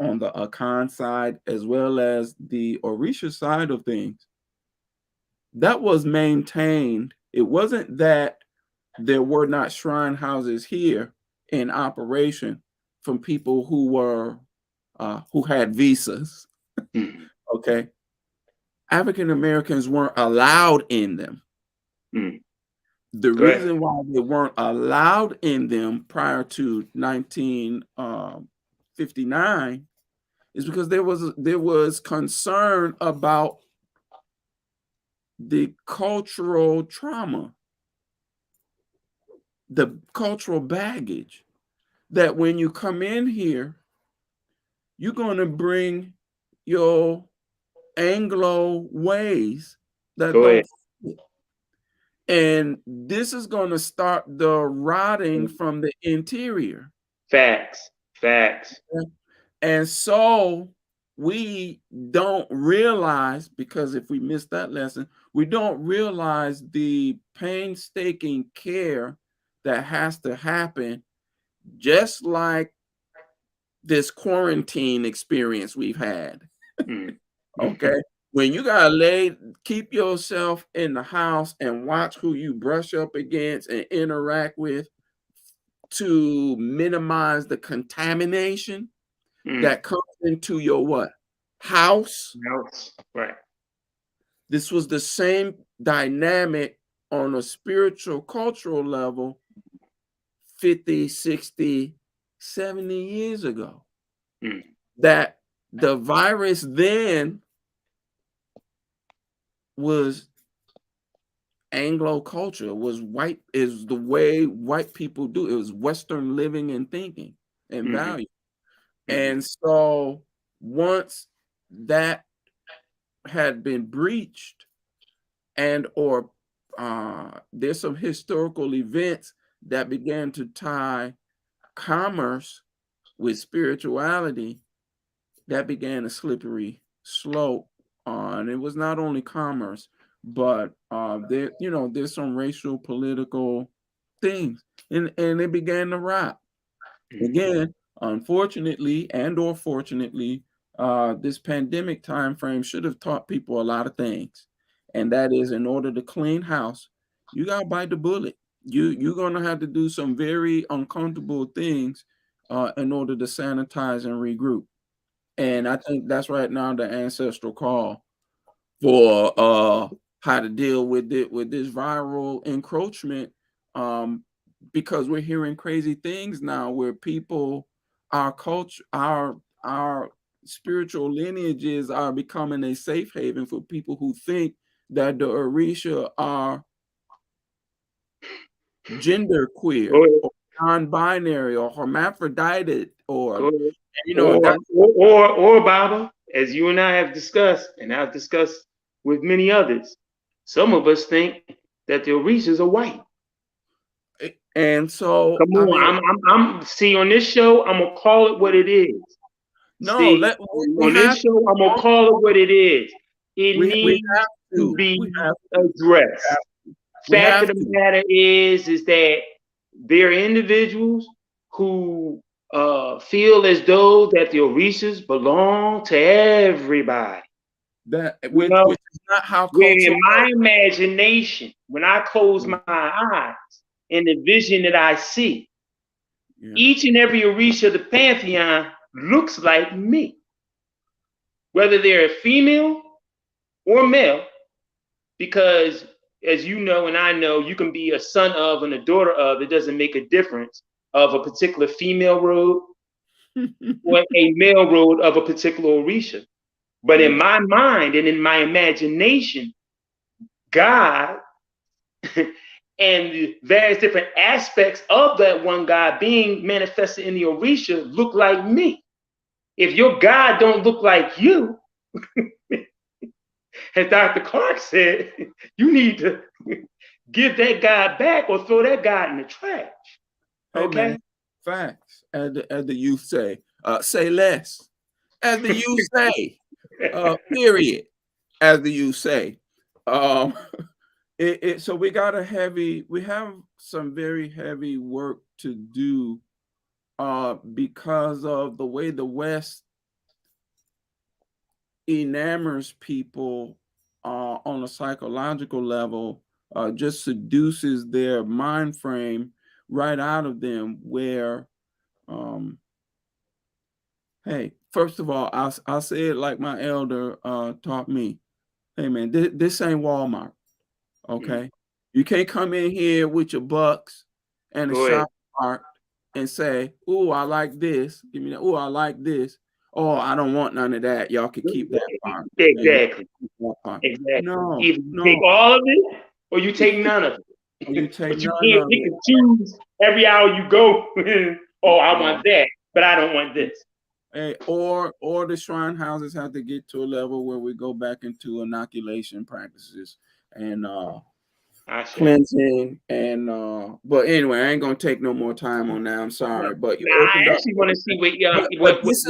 on the Akan side as well as the Orisha side of things, that was maintained. It wasn't that there were not shrine houses here in operation from people who were who had visas. Okay, African Americans weren't allowed in them. The reason why they weren't allowed in them prior to 1959 is because there was concern about the cultural trauma, the cultural baggage, that when you come in here, you're going to bring your Anglo ways that don't fit. And this is going to start the rotting from the interior. Facts. And so we don't realize, because if we miss that lesson, we don't realize the painstaking care that has to happen, just like this quarantine experience we've had. Okay. When you gotta keep yourself in the house and watch who you brush up against and interact with to minimize the contamination that comes into your what? House. Right. This was the same dynamic on a spiritual, cultural level 50, 60, 70 years ago. That the virus then was Anglo culture, was white, is the way white people do. It was Western living and thinking and value. And so once that had been breached and or there's some historical events that began to tie commerce with spirituality, that began a slippery slope on. It was not only commerce, but there's some racial, political things, and it began to rot. Again, unfortunately and or fortunately, this pandemic time frame should have taught people a lot of things, and that is, in order to clean house, you gotta bite the bullet. You're gonna have to do some very uncomfortable things in order to sanitize and regroup. And I think that's right now the ancestral call for how to deal with this viral encroachment, because we're hearing crazy things now where people, our culture, our spiritual lineages are becoming a safe haven for people who think that the Orisha are gender queer or non-binary or hermaphrodite or or Baba, as you and I have discussed, and I've discussed with many others, some of us think that the Orishas are white. And so come on, I'm see on this show, I'm gonna call it what it is. No, see, on this show, I'm gonna call it what it is. It needs to be addressed. Fact of the matter is that there are individuals who feel as though that the Orishas belong to everybody. Which is not how culture in my imagination, when I close my eyes and the vision that I see, each and every Orisha of the pantheon looks like me. Whether they're a female or male, because as you know and I know, you can be a son of and a daughter of, it doesn't make a difference of a particular female road or a male road of a particular Orisha. But in my mind and in my imagination, God and the various different aspects of that one God being manifested in the Orisha look like me. If your God don't look like you, as Dr. Clark said, you need to give that God back or throw that God in the trash. Okay? Hey man, facts, as the youth say. Say less, as the youth say. Period, as the youth say. So we have some very heavy work to do because of the way the West enamors people on a psychological level, just seduces their mind frame right out of them, where hey, first of all, I'll say it like my elder taught me. Hey man, this ain't Walmart. Okay, you can't come in here with your bucks and a shop cart and say, "Oh, I like this. Give me that. Oh, I like this. Oh, I don't want none of that. Y'all can keep that part." Exactly. Exactly. No, either you take all of it or you take none of it. You take but you can't pick and choose every hour you go. Oh, I want that, but I don't want this. Hey, or the shrine houses have to get to a level where we go back into inoculation practices and cleansing and but anyway, I ain't gonna take no more time on that. I'm sorry, but I actually want to see what this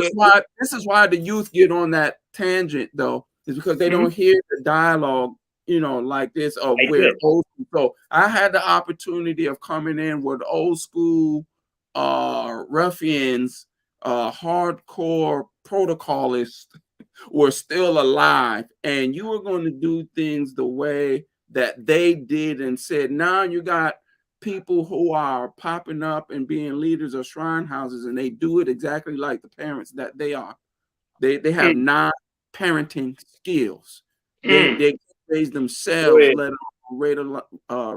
is why the youth get on that tangent though, is because they don't hear the dialogue, like this of where old school. So I had the opportunity of coming in with old school ruffians hardcore protocolists were still alive, and you were going to do things the way that they did and said. Now you got people who are popping up and being leaders of shrine houses, and they do it exactly like the parents that they are. They have non-parenting skills. They raise themselves, let alone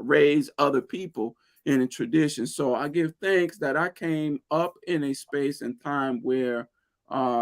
raise other people in a tradition. So I give thanks that I came up in a space and time where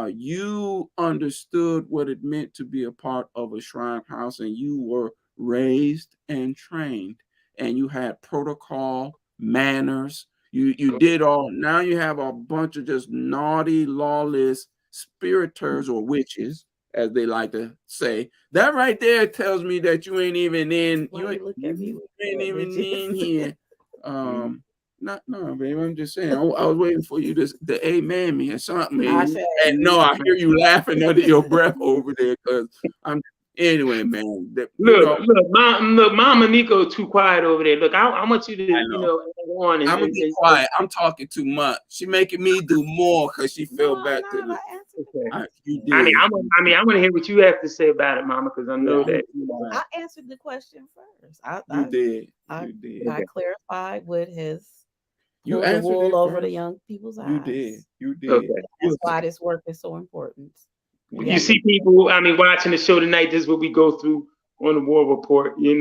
you understood what it meant to be a part of a shrine house, and you were raised and trained, and you had protocol, manners. You did all. Now you have a bunch of just naughty, lawless spiriters or witches, as they like to say. That right there tells me that you ain't even in. You ain't even in here. No, baby. I'm just saying. I was waiting for you to amen me or something. And no, I hear you laughing under your breath over there because I'm. Anyway, man. Look, Mama Neico too quiet over there. Look, I want you to, go on and. I'm gonna be quiet. I'm talking too much. She making me do more because she feel bad. You did. I want to hear what you have to say about it, Mama, because I know that. I answered the question first. You did. I clarified what his. You answered the wool over the young people's eyes. You did. Okay. That's why this work is so important. You see people, watching the show tonight, this is what we go through on the War Report. We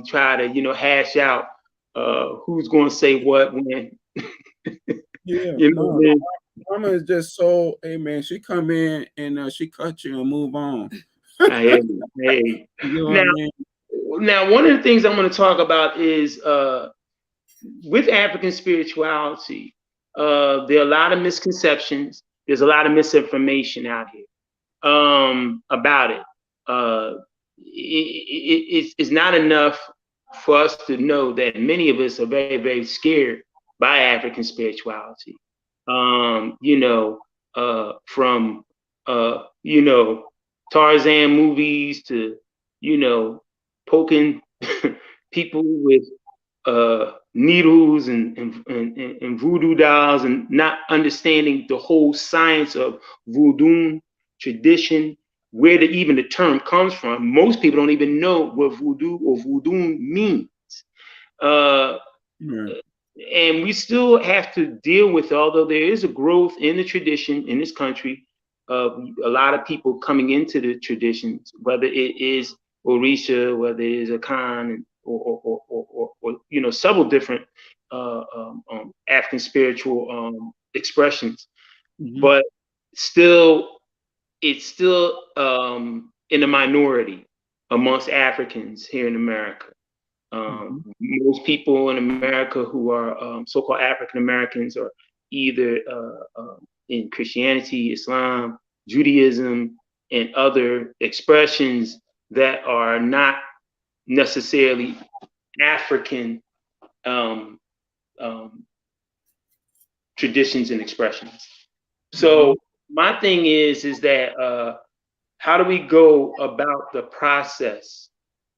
try to, hash out who's going to say what when. Mama is just so, hey, man, she come in and she cut you and move on. Hey. Now, one of the things I'm going to talk about is with African spirituality, there are a lot of misconceptions. There's a lot of misinformation out here about it. It's not enough for us to know that many of us are very, very scared by African spirituality. From Tarzan movies to, poking people with needles and voodoo dolls, and not understanding the whole science of voodoo tradition, where even the term comes from. Most people don't even know what voodoo or voodoo means. And we still have to deal with, although there is a growth in the tradition in this country, a lot of people coming into the traditions, whether it is Orisha, whether it is a Khan, or several different African spiritual expressions, but it's still in a minority amongst Africans here in America. Most people in America who are so-called African Americans are either in Christianity, Islam, Judaism, and other expressions that are not necessarily African traditions and expressions. So my thing is that how do we go about the process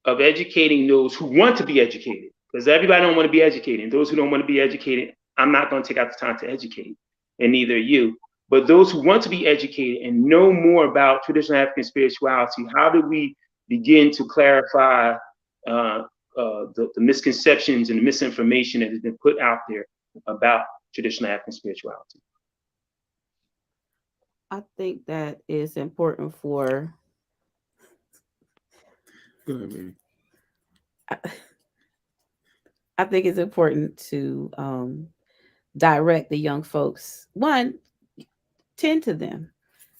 of educating those who want to be educated? Because everybody don't want to be educated. And those who don't want to be educated, I'm not going to take out the time to educate, and neither you. But those who want to be educated and know more about traditional African spirituality, how do we begin to clarify the misconceptions and the misinformation that has been put out there about traditional African spirituality? I think that is important for. Go ahead, baby. I think it's important to direct the young folks. One, tend to them.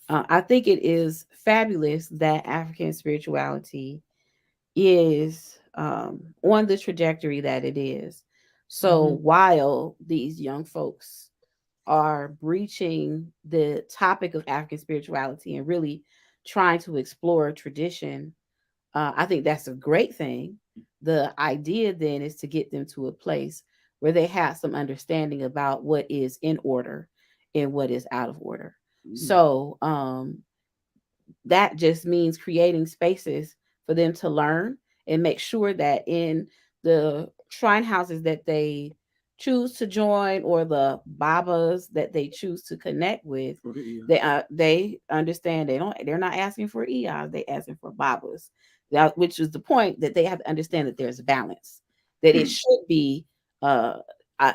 I think it is fabulous that African spirituality is on the trajectory that it is. So while these young folks are breaching the topic of African spirituality and really trying to explore tradition, I think that's a great thing. The idea then is to get them to a place where they have some understanding about what is in order and what is out of order. So that just means creating spaces for them to learn and make sure that in the shrine houses that they choose to join or the babas that they choose to connect with, they understand they're not asking for eons, they asking for babas. That, which is the point that they have to understand that there's a balance, that it should be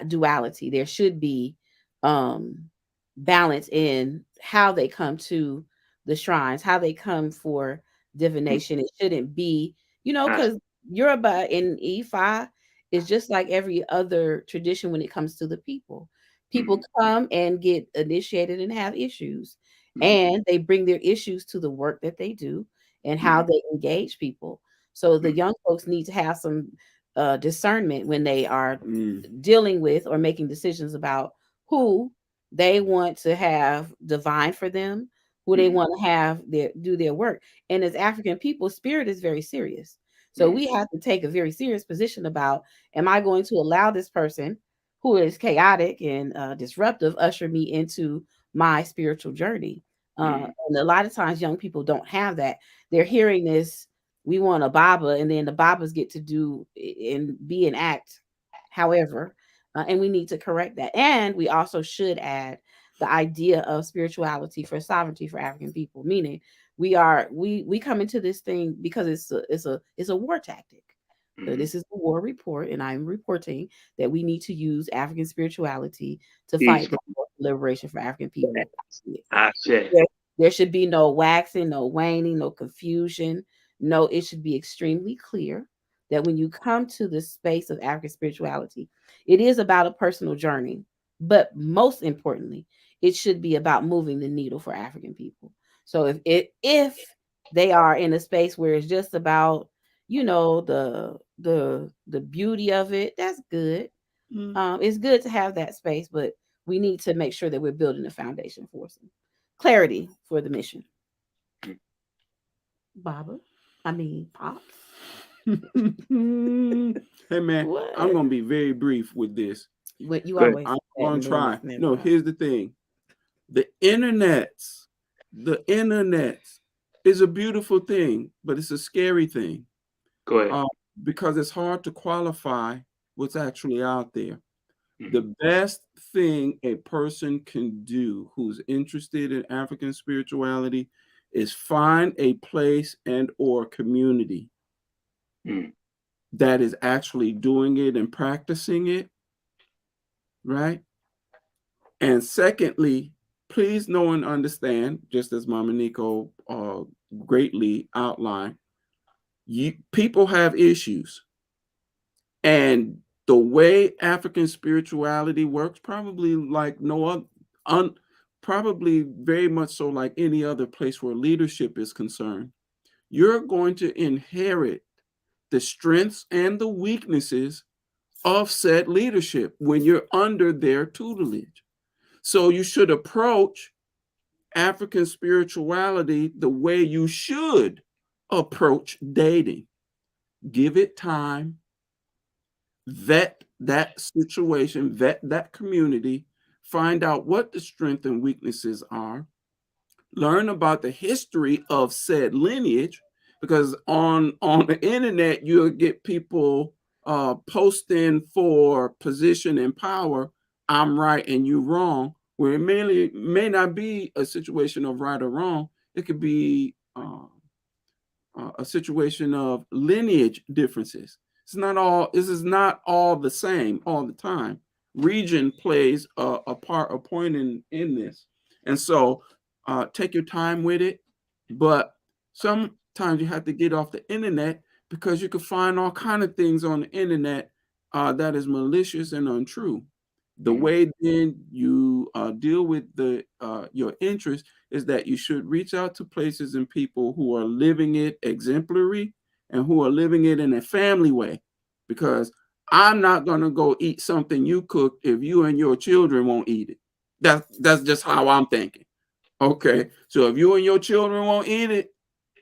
duality. There should be balance in how they come to the shrines, how they come for divination. It shouldn't be, because Yoruba and Ifa is just like every other tradition when it comes to the people. People come and get initiated and have issues, and they bring their issues to the work that they do and how they engage people. So the young folks need to have some discernment when they are dealing with or making decisions about who they want to have divine for them, who they want to have do their work. And as African people, spirit is very serious. So we have to take a very serious position about, am I going to allow this person who is chaotic and disruptive usher me into my spiritual journey? And a lot of times young people don't have that. They're hearing this, we want a Baba, and then the Babas get to do and be an act. However, and we need to correct that. And we also should add the idea of spirituality for sovereignty for African people, meaning we come into this thing because it's a war tactic. So this is a war report, and I'm reporting that we need to use African spirituality to fight the liberation for African people. There should be no waxing, no waning, no confusion. No, it should be extremely clear that when you come to the space of African spirituality, it is about a personal journey, but most importantly, it should be about moving the needle for African people. So if they are in a space where it's just about, the beauty of it, that's good. It's good to have that space, but we need to make sure that we're building a foundation for some clarity for the mission. Baba, Pops. Hey man, what? I'm gonna be very brief with this. What you always I'm gonna try. No, here's the thing. The internet is a beautiful thing, but it's a scary thing. Go ahead. Because it's hard to qualify what's actually out there. The best thing a person can do who's interested in African spirituality is find a place and or community that is actually doing it and practicing it, right? And secondly, please know and understand, just as Mama Neico greatly outlined, people have issues. And the way African spirituality works, probably like no other, probably very much so like any other place where leadership is concerned, you're going to inherit the strengths and the weaknesses of said leadership when you're under their tutelage. So you should approach African spirituality the way you should approach dating. Give it time, vet that situation, vet that community, find out what the strengths and weaknesses are, learn about the history of said lineage, because on the internet, you'll get people posting for position and power, I'm right and you wrong, where it may not be a situation of right or wrong. It could be a situation of lineage differences. This is not all the same all the time. Region plays a point in this. And so take your time with it. But sometimes you have to get off the internet because you can find all kinds of things on the internet that is malicious and untrue. The way then you deal with your interest is that you should reach out to places and people who are living it exemplary and who are living it in a family way, because I'm not going to go eat something you cook if you and your children won't eat it. That's just how I'm thinking. Okay, so if you and your children won't eat it,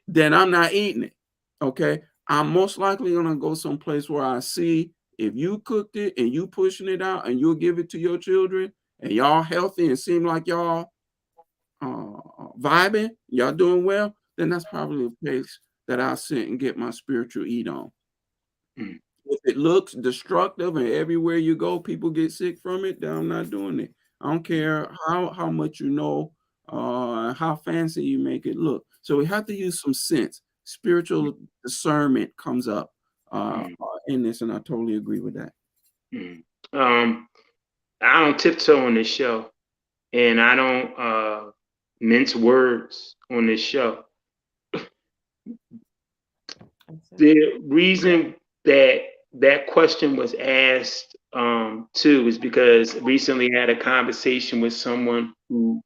then I'm not eating it. Okay, I'm most likely going to go someplace where I see if you cooked it and you pushing it out and you'll give it to your children and y'all healthy and seem like y'all vibing, y'all doing well, then that's probably a place that I'll sit and get my spiritual eat on. if it looks destructive and everywhere you go, people get sick from it, then I'm not doing it. I don't care how much you know, how fancy you make it look. So we have to use some sense. Spiritual discernment comes up in this, and I totally agree with that. I don't tiptoe on this show, and I don't mince words on this show. The reason that question was asked too is because recently I had a conversation with someone who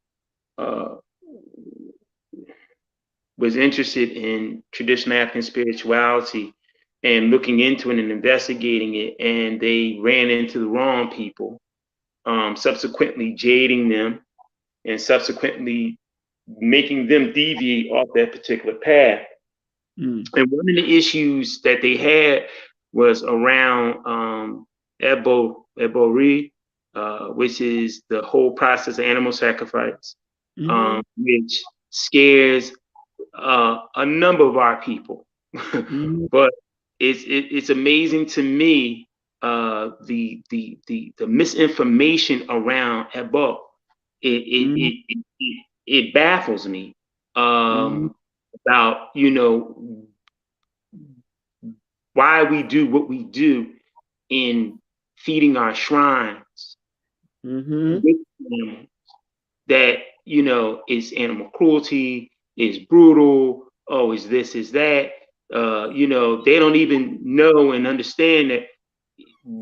was interested in traditional African spirituality and looking into it and investigating it, and they ran into the wrong people, subsequently jading them and subsequently making them deviate off that particular path. And one of the issues that they had was around Ebori, which is the whole process of animal sacrifice, which scares a number of our people. But it's amazing to me the misinformation around Ebo. It baffles me about why we do what we do in feeding our shrines with animals. That is animal cruelty, is brutal. Oh, is this, is that? They don't even know and understand that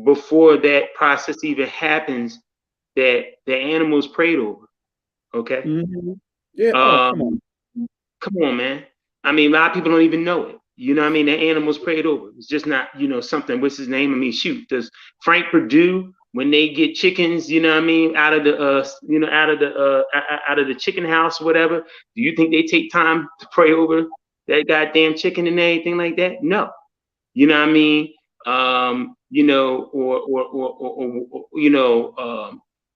before that process even happens, that the animal is prayed over. Okay. Yeah. Come on, man. I mean, a lot of people don't even know it. You know what I mean? The animal's prayed over. It's just not, something. What's his name? I mean, shoot. Does Frank Perdue, when they get chickens, out of the chicken house, or whatever, do you think they take time to pray over that goddamn chicken and everything like that? No. You know what I mean?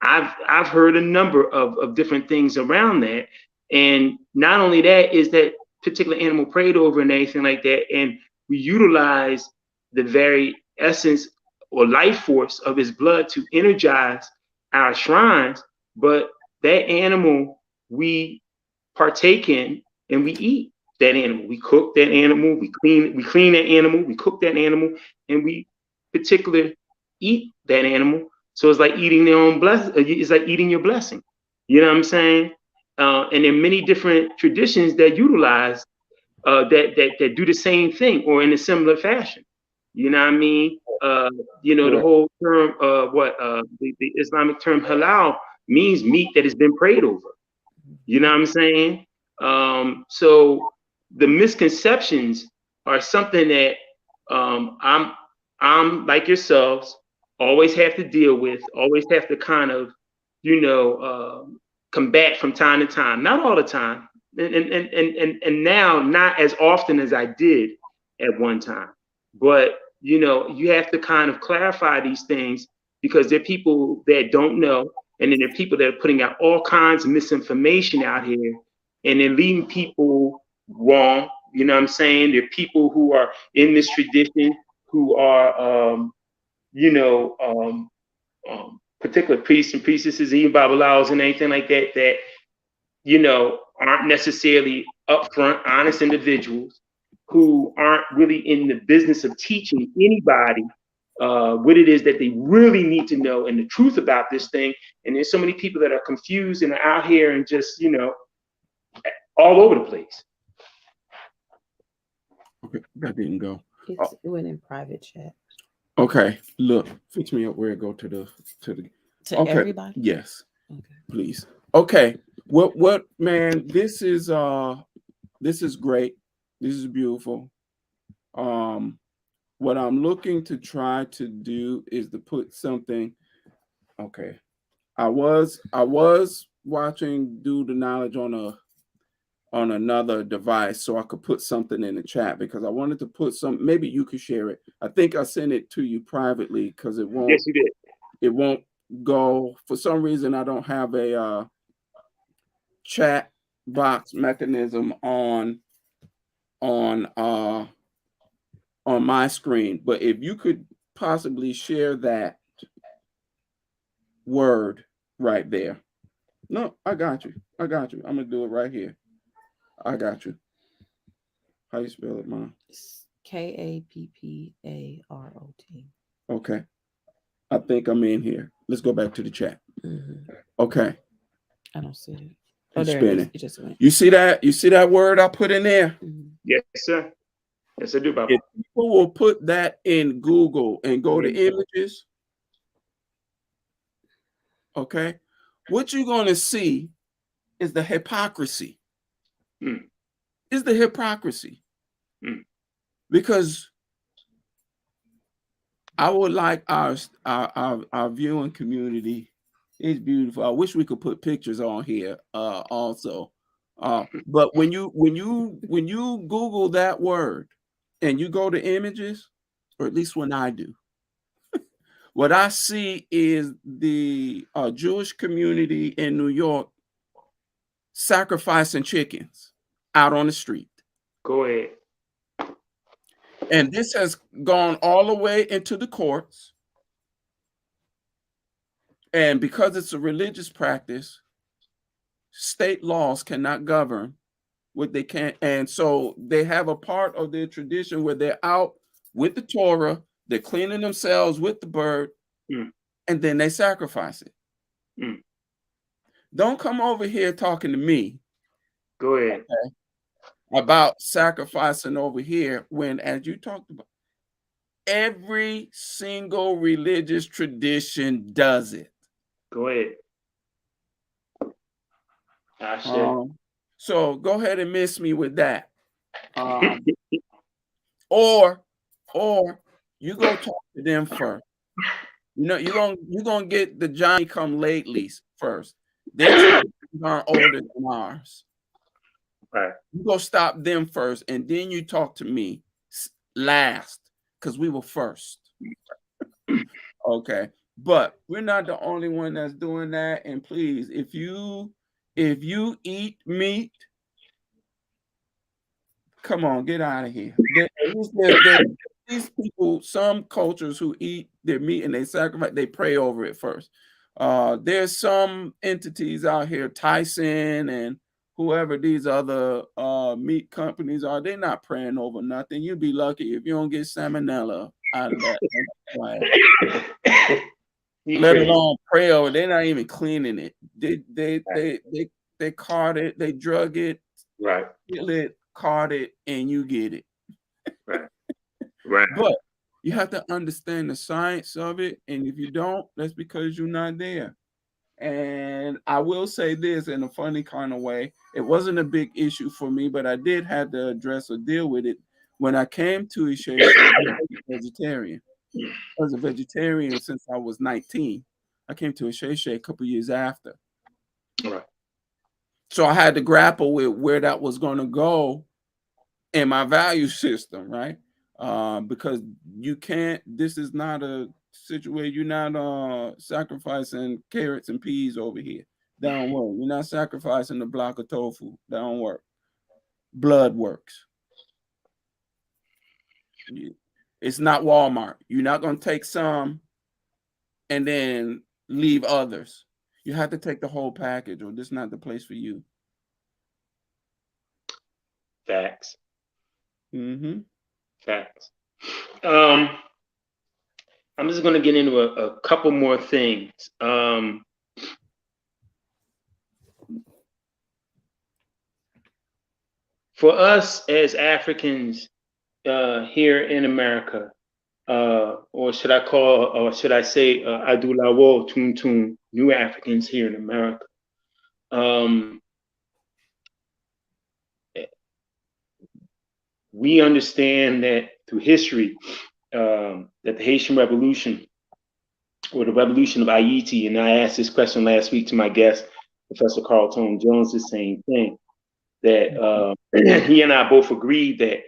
I've heard a number of different things around that. And not only that, is that particular animal prayed over and anything like that, and we utilize the very essence or life force of his blood to energize our shrines, but that animal we partake in and we eat that animal. We cook that animal, we clean that animal, we cook that animal, and we particularly eat that animal. So it's like eating their own blessing. It's like eating your blessing. You know what I'm saying? And there are many different traditions that utilize that do the same thing or in a similar fashion. You know what I mean? The whole term, the Islamic term halal means meat that has been prayed over. You know what I'm saying? So the misconceptions are something that I'm like yourselves, always have to deal with, always have to kind of, combat from time to time. Not all the time, and now not as often as I did at one time. But you have to kind of clarify these things because there are people that don't know, and then there are people that are putting out all kinds of misinformation out here, and they're leading people wrong. You know what I'm saying? There are people who are in this tradition who are, particular priests and priestesses, even Babalaos and anything like that, that, aren't necessarily upfront, honest individuals who aren't really in the business of teaching anybody what it is that they really need to know and the truth about this thing. And there's so many people that are confused and are out here and just, all over the place. Okay, that didn't go. It went in private chat. Okay, look, fix me up where it go to the okay. Everybody. Yes, okay. Please. Okay, what man? This is great. This is beautiful. What I'm looking to try to do is to put something. Okay, I was watching Do the Knowledge on another device so I could put something in the chat because I wanted to put some, maybe you could share it. I think I sent it to you privately because it won't. Yes, you did. It won't go. For some reason, I don't have a chat box mechanism on my screen. But if you could possibly share that word right there? No, I got you. I got you. I'm gonna do it right here. I got you. How you spell it, Mom? Kapparot. Okay. I think I'm in here. Let's go back to the chat. Okay. I don't see it. Oh, there spinning. it is. It just went. You see that? You see that word I put in there? Yes, sir. Yes, I do, Baba. If people will put that in Google and go to images, okay, what you're going to see is the hypocrisy. Is the hypocrisy. Because I would like our viewing community. It's beautiful. I wish we could put pictures on here also. But when you Google that word and you go to images, or at least when I do, what I see is the Jewish community in New York sacrificing chickens out on the street. Go ahead. And this has gone all the way into the courts. And because it's a religious practice, state laws cannot govern what they can. And so they have a part of their tradition where they're out with the Torah, they're cleaning themselves with the bird, and then they sacrifice it. Don't come over here talking to me. Go ahead. Okay, about sacrificing over here when, as you talked about, every single religious tradition does it. Go ahead. So go ahead and miss me with that. Or you go talk to them first. You know, you're gonna get the Johnny come latelys first. Their traditions aren't older than ours. Right. You go stop them first, and then you talk to me last, because we were first. Okay. But we're not the only one that's doing that. And please, if you eat meat, come on, get out of here. There's these people, some cultures who eat their meat and they sacrifice, they pray over it first. There's some entities out here, Tyson and whoever these other meat companies are, they're not praying over nothing. You'd be lucky if you don't get salmonella out of that. Let alone pray over. They're not even cleaning it. They cart it, they drug it, right, kill it, cart it, and you get it. Right. Right. But you have to understand the science of it, and if you don't, that's because you're not there. And I will say this in a funny kind of way. It wasn't a big issue for me, but I did have to address or deal with it. When I came to Ishe, I was a vegetarian. I was a vegetarian since I was 19. I came to Ishe a couple years after. Right. So I had to grapple with where that was going to go in my value system, right? Because you can't, this is not a situation, you're not sacrificing carrots and peas over here. That don't work. You're not sacrificing a block of tofu. That don't work. Blood works. It's not Walmart. You're not going to take some and then leave others. You have to take the whole package, or this is not the place for you. Facts. Facts. I'm just going to get into a couple more things. For us as Africans here in America, or should I say Adulawo Tum New Africans here in America, we understand that through history, that the Haitian Revolution, or the Revolution of Haiti, and I asked this question last week to my guest, Professor Carl Tone Jones, the same thing, that he and I both agreed that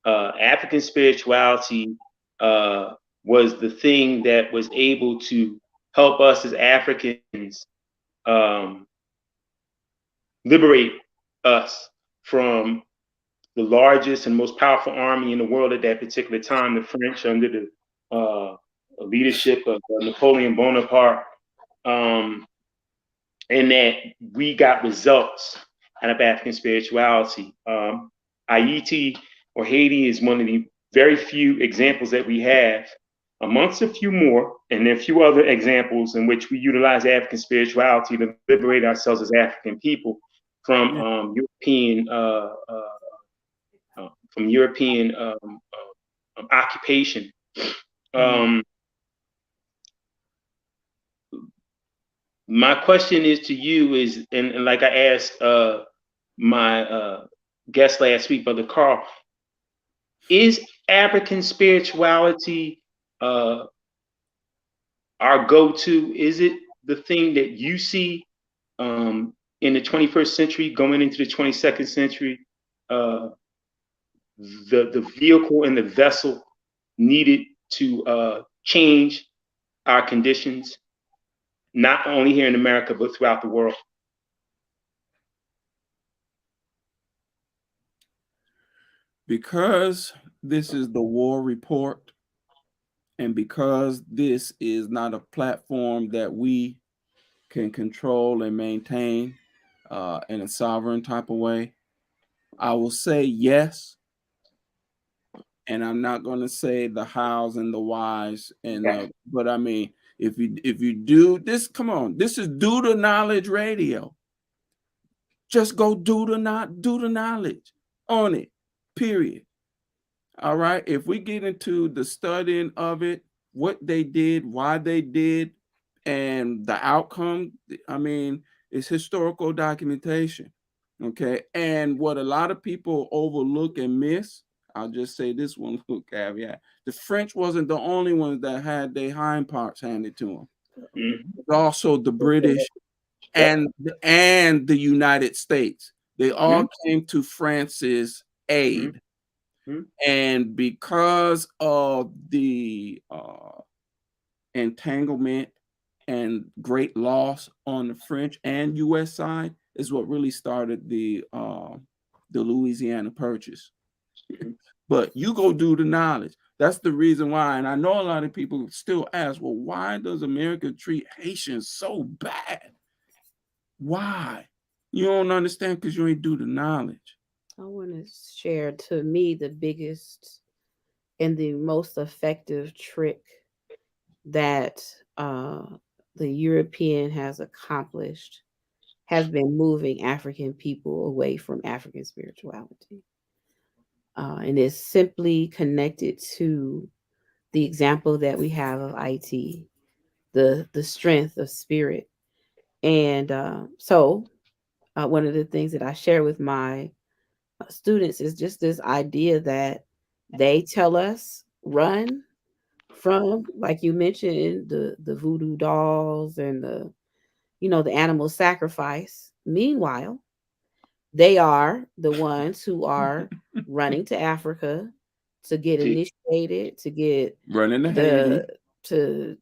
African spirituality was the thing that was able to help us as Africans liberate us from the largest and most powerful army in the world at that particular time, the French, under the leadership of Napoleon Bonaparte, and that we got results out of African spirituality. Haiti or Haiti is one of the very few examples that we have, amongst a few more, and there are a few other examples in which we utilize African spirituality to liberate ourselves as African people from European occupation. My question is to you is, and like I asked my guest last week, Brother Carl, is African spirituality our go-to? Is it the thing that you see in the 21st century going into the 22nd century, the vehicle and the vessel needed to change our conditions, not only here in America, but throughout the world? Because this is the war report, and because this is not a platform that we can control and maintain in a sovereign type of way, I will say yes. And I'm not going to say the hows and the whys, but I mean, if you do this, come on, this is Do the Knowledge Radio. Just go do the knowledge on it, period. All right. If we get into the studying of it, what they did, why they did, and the outcome, I mean, it's historical documentation. Okay. And what a lot of people overlook and miss, I'll just say this one little caveat: the French wasn't the only ones that had their hind parts handed to them. Mm-hmm. Also the British and the United States. They all came to France's aid. Mm-hmm. And because of the entanglement and great loss on the French and U.S. side is what really started the Louisiana Purchase. But you go do the knowledge. That's the reason why. And I know a lot of people still ask, well, why does America treat Haitians so bad? Why? You don't understand because you ain't do the knowledge. I want to share, to me, the biggest and the most effective trick that the European has accomplished has been moving African people away from African spirituality. And it's simply connected to the example that we have of IT, the strength of spirit. And so one of the things that I share with my students is just this idea that they tell us run from, like you mentioned, the voodoo dolls and the animal sacrifice. Meanwhile, they are the ones who are running to Africa to get initiated, to get running to Haiti, to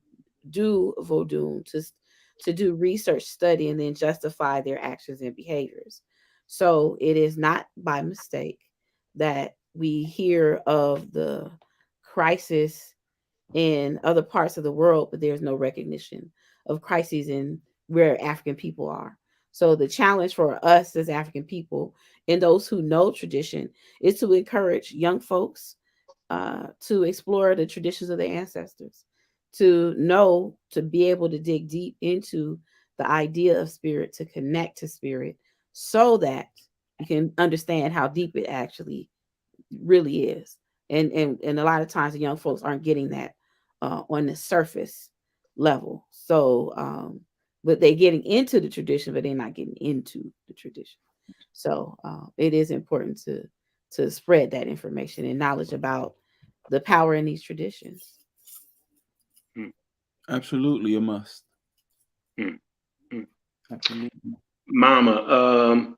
do voodoo, to do research study, and then justify their actions and behaviors. So it is not by mistake that we hear of the crisis in other parts of the world, but there's no recognition of crises in where African people are. So the challenge for us as African people and those who know tradition is to encourage young folks to explore the traditions of their ancestors, to know, to be able to dig deep into the idea of spirit, to connect to spirit, so that you can understand how deep it actually really is. And a lot of times the young folks aren't getting that on the surface level. So but they're getting into the tradition, but they're not getting into the tradition. So it is important to spread that information and knowledge about the power in these traditions. Absolutely a must. Absolutely. Mama,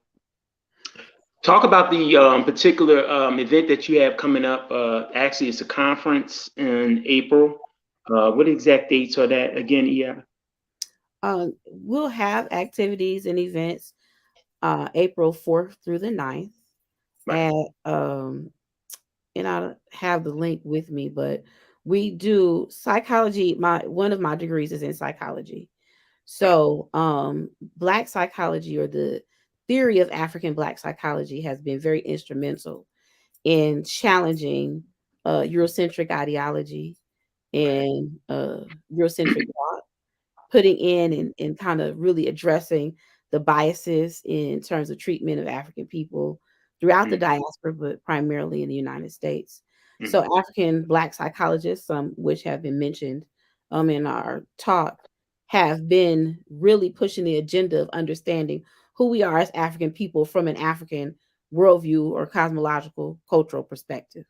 talk about the particular event that you have coming up. Actually, it's a conference in April. What exact dates are that again, Ia? We'll have activities and events April 4th through the 9th. Right. And I have the link with me, but We do psychology. One of my degrees is in psychology. So, Black psychology, or the theory of African Black psychology, has been very instrumental in challenging Eurocentric ideology and Eurocentric thought, putting in and kind of really addressing the biases in terms of treatment of African people throughout the diaspora, but primarily in the United States. So African Black psychologists, some which have been mentioned in our talk, have been really pushing the agenda of understanding who we are as African people from an African worldview or cosmological cultural perspective.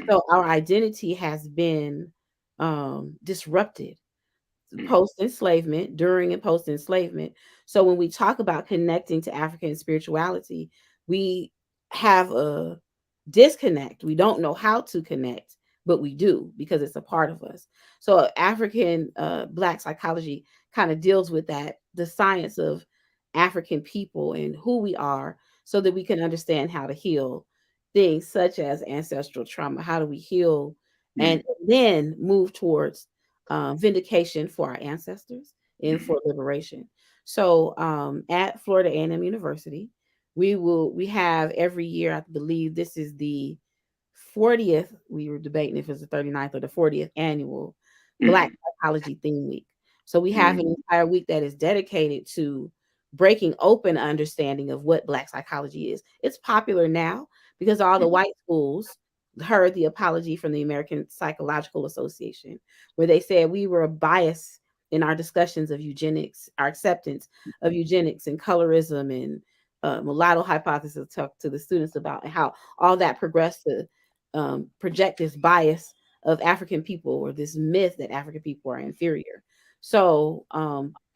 So our identity has been disrupted post enslavement, during and post enslavement. So when we talk about connecting to African spirituality, we have a disconnect. We don't know how to connect, but we do because it's a part of us. So African Black psychology kind of deals with that, the science of African people and who we are, so that we can understand how to heal things such as ancestral trauma. How do we heal and then move towards vindication for our ancestors and for liberation? So at Florida A&M University, we have every year, I believe this is the 40th, we were debating if it's the 39th or the 40th annual Black Psychology Theme Week. So we have an entire week that is dedicated to breaking open understanding of what Black psychology is. It's popular now because all the white schools heard the apology from the American Psychological Association, where they said we were biased in our discussions of eugenics, our acceptance of eugenics and colorism and mulatto hypothesis. Talk to the students about how all that progressed to project this bias of African people, or this myth that African people are inferior. So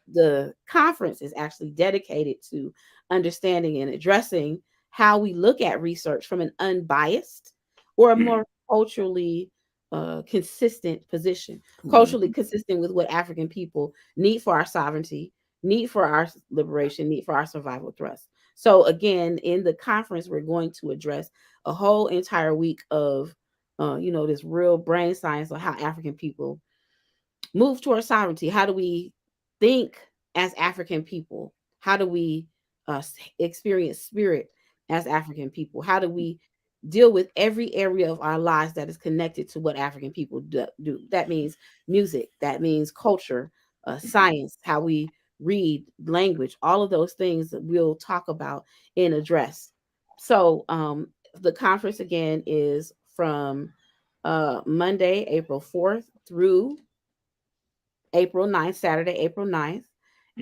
the conference is actually dedicated to understanding and addressing how we look at research from an unbiased or a more culturally consistent position, culturally consistent with what African people need for our sovereignty, need for our liberation, need for our survival thrust. So again, in the conference, we're going to address a whole entire week of, this real brain science on how African people move towards sovereignty. How do we think as African people? How do we experience spirit as African people? How do we deal with every area of our lives that is connected to what African people do? That means music, that means culture, science, how we read, language, all of those things that we'll talk about and address. So the conference again is from Monday, April 4th through April 9th, Saturday, April 9th.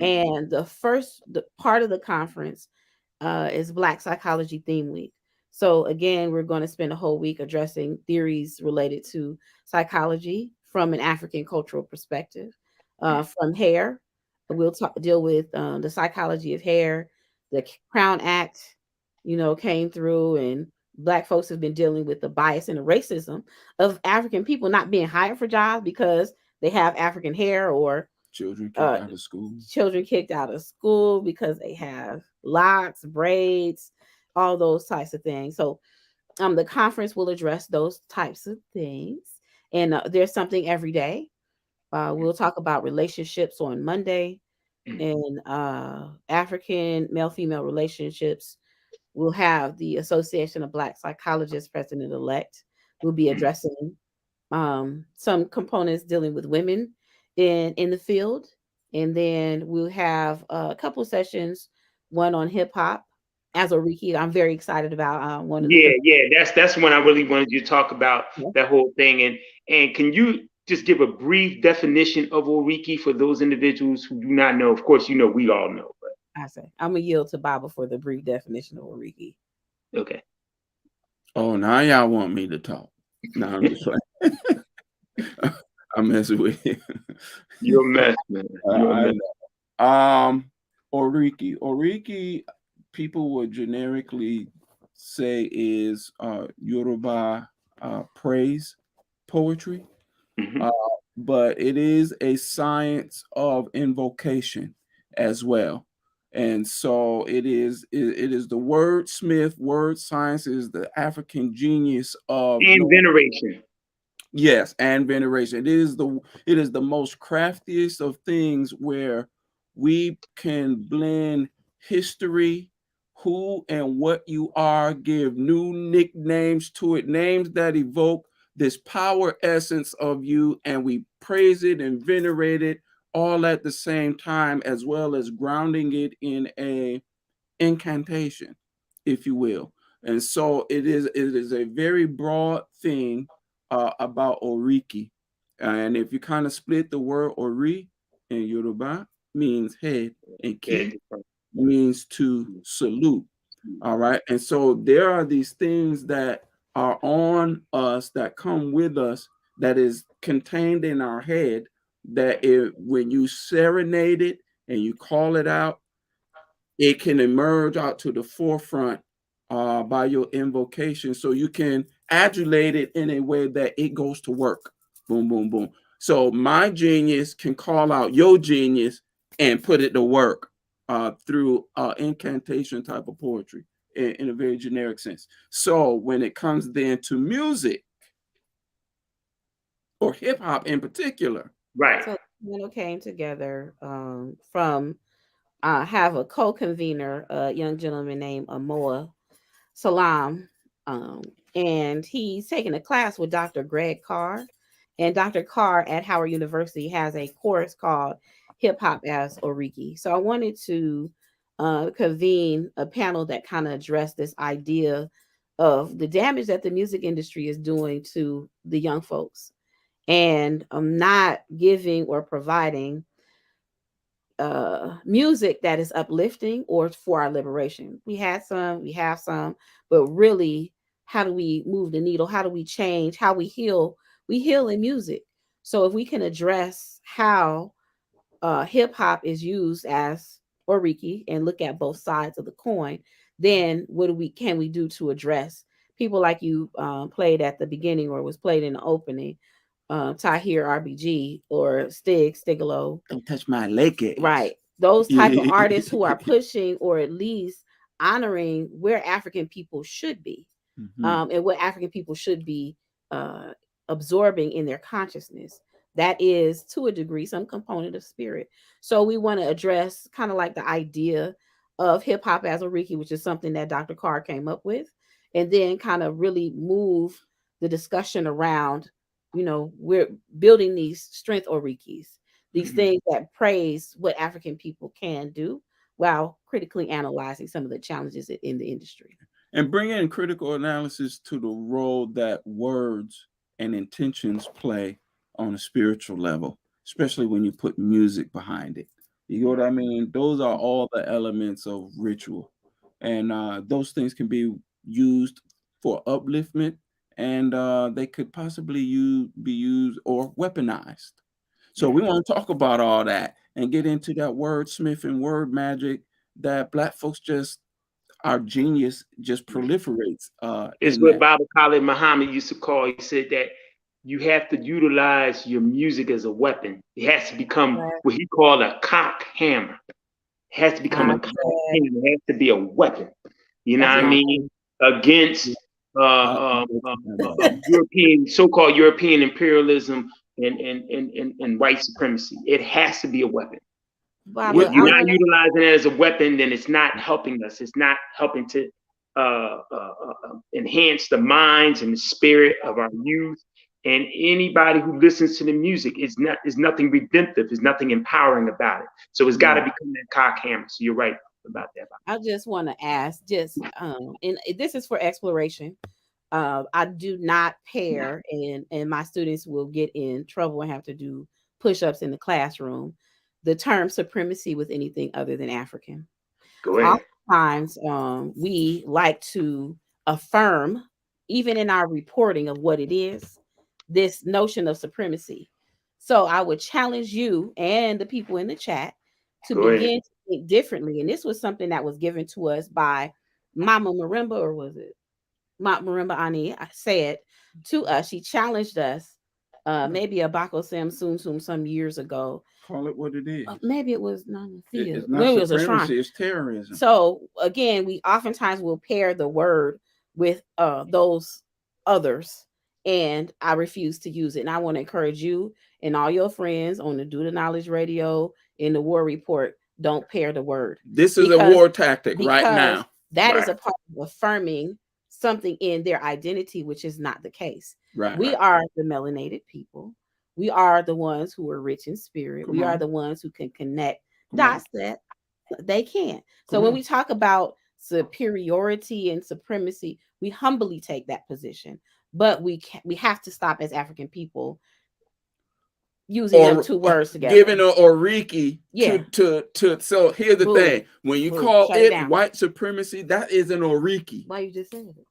And the part of the conference is Black Psychology Theme Week. So again, we're going to spend a whole week addressing theories related to psychology from an African cultural perspective. From hair, we'll deal with the psychology of hair. The Crown Act, came through, and Black folks have been dealing with the bias and the racism of African people not being hired for jobs because they have African hair, or children kicked out of school. Children kicked out of school because they have locks, braids, all those types of things. So the conference will address those types of things. And there's something every day. We'll talk about relationships on Monday, and African male-female relationships. We'll have the Association of Black Psychologists president-elect. We'll be addressing some components dealing with women in the field. And then we'll have a couple sessions, one on hip hop. As Auriki, I'm very excited about one of the that's one I really wanted you to talk about, that whole thing. And can you just give a brief definition of Auriki for those individuals who do not know? Of course, we all know, but I'm gonna yield to Baba for the brief definition of Auriki. Okay. Oh, now y'all want me to talk? No, I'm just playing. I'm messing with you. You're a mess, man. Auriki, people would generically say is Yoruba praise poetry, but it is a science of invocation as well. And so it is the wordsmith, word science is the African genius of veneration. Yes, and veneration. It is the most craftiest of things where we can blend history, who and what you are, give new nicknames to it, names that evoke this power essence of you, and we praise it and venerate it all at the same time, as well as grounding it in a incantation, if you will. And so it is a very broad thing about Auriki. And if you kind of split the word Ori in Yoruba means head, and Ki means to salute. All right. And so there are these things that are on us, that come with us, that is contained in our head, that when you serenade it and you call it out, it can emerge out to the forefront by your invocation, so you can adulate it in a way that it goes to work. Boom, boom, boom. So my genius can call out your genius and put it to work through incantation type of poetry in a very generic sense. So when it comes then to music or hip hop in particular, Right. So came together from have a co-convener, a young gentleman named Amoa Salam, and he's taking a class with Dr. Greg Carr. And Dr. Carr at Howard University has a course called Hip Hop as Auriki. So I wanted to convene a panel that kind of addressed this idea of the damage that the music industry is doing to the young folks, and not giving or providing music that is uplifting or for our liberation. We have some, but really, how do we move the needle? How do we change? How we heal? We heal in music. So if we can address how hip hop is used as Auriki and look at both sides of the coin, then what can we do to address people like you played at the beginning or was played in the opening, Tahir RBG or Stigalo. don't touch my leg. Right. Those type of artists who are pushing or at least honoring where African people should be, and what African people should be absorbing in their consciousness. That is, to a degree, some component of spirit. So we want to address kind of like the idea of hip hop as Auriki, which is something that Dr. Carr came up with, and then kind of really move the discussion around, we're building these strength Aurikis, these things that praise what African people can do while critically analyzing some of the challenges in the industry. And bring in critical analysis to the role that words and intentions play on a spiritual level, especially when you put music behind it. You know what I mean? Those are all the elements of ritual. And those things can be used for upliftment, and they could possibly be used or weaponized. So we want to talk about all that and get into that wordsmith and word magic that Black folks our genius just proliferates. It's what Bible Khalid Muhammad used to call. He said that you have to utilize your music as a weapon. It has to become what he called a cock hammer. It has to become a cock hammer. It has to be a weapon. You know what I mean? Against European, so-called European imperialism and white supremacy. It has to be a weapon. If you're not utilizing it as a weapon, then it's not helping us. It's not helping to enhance the minds and the spirit of our youth. And anybody who listens to the music is nothing redemptive. There's nothing empowering about it. So it's got to become that cock hammer. So you're right about that. I just want to ask, and this is for exploration. I do not pair, and my students will get in trouble and have to do push-ups in the classroom, the term supremacy with anything other than African. Go ahead. Oftentimes, we like to affirm, even in our reporting of what it is, this notion of supremacy. So I would challenge you and the people in the chat to begin to think differently. And this was something that was given to us by Mama Marimba, or was it Marimba Ani? I said to us, she challenged us, maybe a Bako Sam Soon some years ago. Call it what it is. Maybe it was it's not supremacy, it's terrorism. So again, we oftentimes will pair the word with those others and I refuse to use it. And I want to encourage you and all your friends on the Do the Knowledge Radio in the War Report, don't pair the word. This is a war tactic right now. That is a part of affirming something in their identity, which is not the case. We are the melanated people. We are the ones who are rich in spirit. We are the ones who can connect dots that they can't. So when we talk about superiority and supremacy, we humbly take that position. But we have to stop as African people using them two words together. Giving an Auriki to so here's the thing. When you call it white supremacy, that is an Auriki. Why you just said it?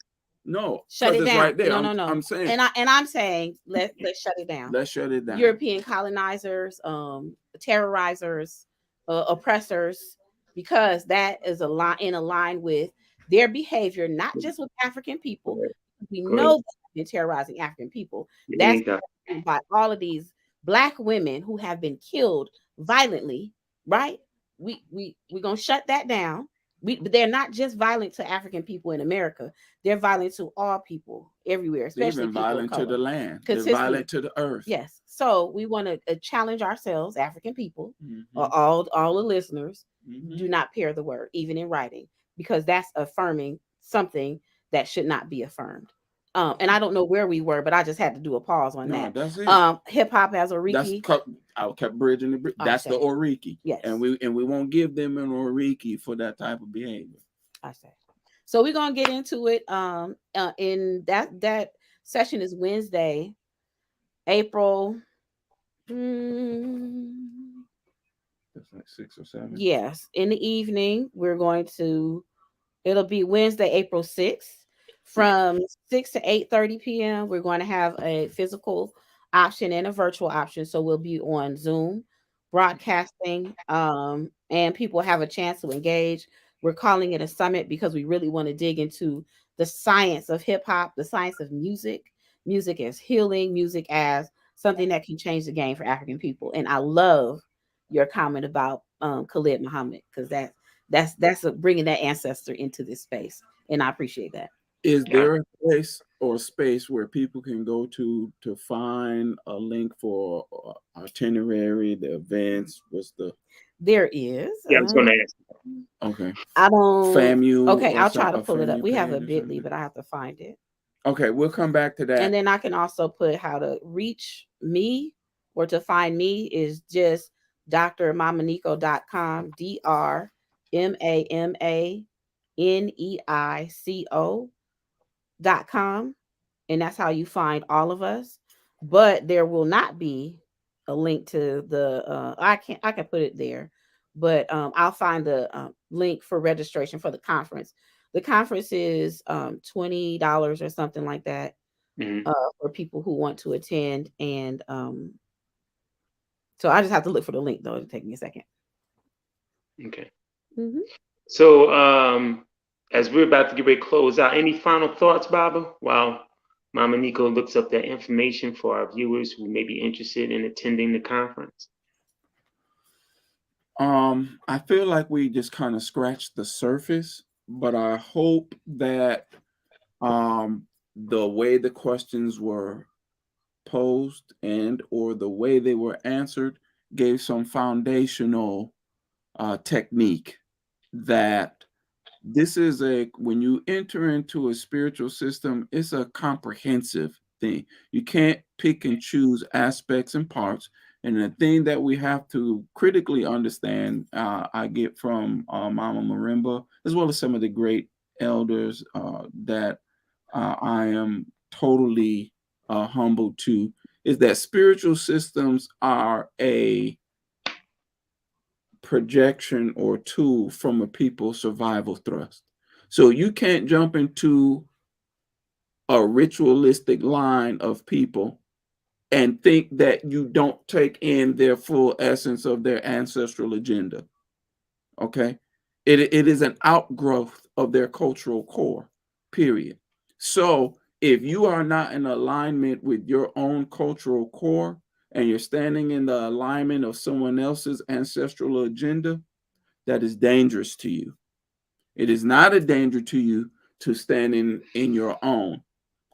No, shut it down. Right there. No. I'm saying, and I'm saying let's shut it down. Let's shut it down. European colonizers, terrorizers, oppressors, because that is in line with their behavior, not just with African people. We know they've been terrorizing African people. That's by all of these Black women who have been killed violently, right? We're gonna shut that down. They're not just violent to African people in America. They're violent to all people everywhere, especially people violent of color. To the land. They're violent to the earth. Yes. So we want to challenge ourselves, African people, all the listeners. Do not pair the word, even in writing, because that's affirming something that should not be affirmed. And I don't know where we were, but I just had to do a pause on that. That's it. Hip hop has Auriki. I kept bridging the bridge. That's the Auriki. Yes. And we won't give them an Auriki for that type of behavior. I say. So we're gonna get into it. In that session is Wednesday, April. That's like 6 or 7. Yes, in the evening it'll be Wednesday, April 6th. From 6 to 8:30 p.m. We're going to have a physical option and a virtual option. So we'll be on Zoom broadcasting, and people have a chance to engage. We're calling it a summit because we really want to dig into the science of hip hop, the science of music as healing, music as something that can change the game for African people. And I love your comment about Khalid Muhammad, because that's bringing that ancestor into this space, and I appreciate that. Is there a place or space where people can go to find a link for itinerary, the events? There is. Yeah, I was going to ask. Okay. I don't. FAMU. Okay, I'll try to pull it up. We have a bit.ly, but I have to find it. Okay, we'll come back to that. And then I can also put how to reach me or to find me is just drmamaneico.com, drmamaneico.com, and that's how you find all of us. But there will not be a link to the I can put it there, but I'll find the link for registration for the conference. The conference is $20 or something like that for people who want to attend, and so I just have to look for the link though. It'll take me a second. Okay. So as we're about to get ready to close out, any final thoughts, Baba, while Mama Neico looks up that information for our viewers who may be interested in attending the conference? I feel like we just kind of scratched the surface, but I hope that the way the questions were posed and or the way they were answered gave some foundational technique that this is when you enter into a spiritual system, it's a comprehensive thing. You can't pick and choose aspects and parts. And the thing that we have to critically understand, I get from Mama Marimba, as well as some of the great elders that I am totally humbled to, is that spiritual systems are a projection or tool from a people's survival thrust. So you can't jump into a ritualistic line of people and think that you don't take in their full essence of their ancestral agenda. Okay? It is an outgrowth of their cultural core, period. So if you are not in alignment with your own cultural core, and you're standing in the alignment of someone else's ancestral agenda, that is dangerous to you. It is not a danger to you to stand in your own.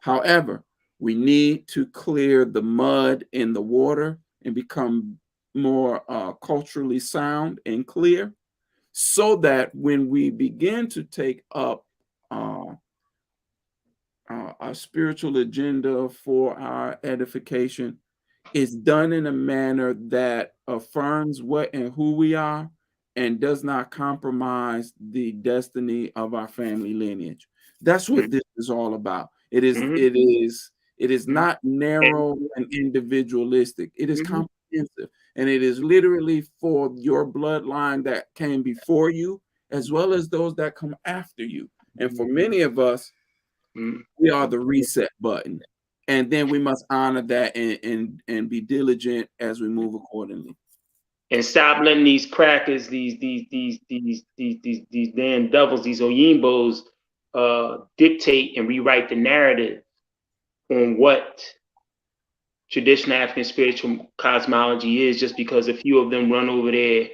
However, We need to clear the mud in the water and become more culturally sound and clear, so that when we begin to take up our spiritual agenda for our edification, it's done in a manner that affirms what and who we are and does not compromise the destiny of our family lineage. That's what this is all about. It is not narrow and individualistic. It is comprehensive, and it is literally for your bloodline that came before you as well as those that come after you. And for many of us, we are the reset button, and then we must honor that and be diligent as we move accordingly. And stop letting these crackers, these damn devils, these Oyimbos, dictate and rewrite the narrative on what traditional African spiritual cosmology is, just because a few of them run over there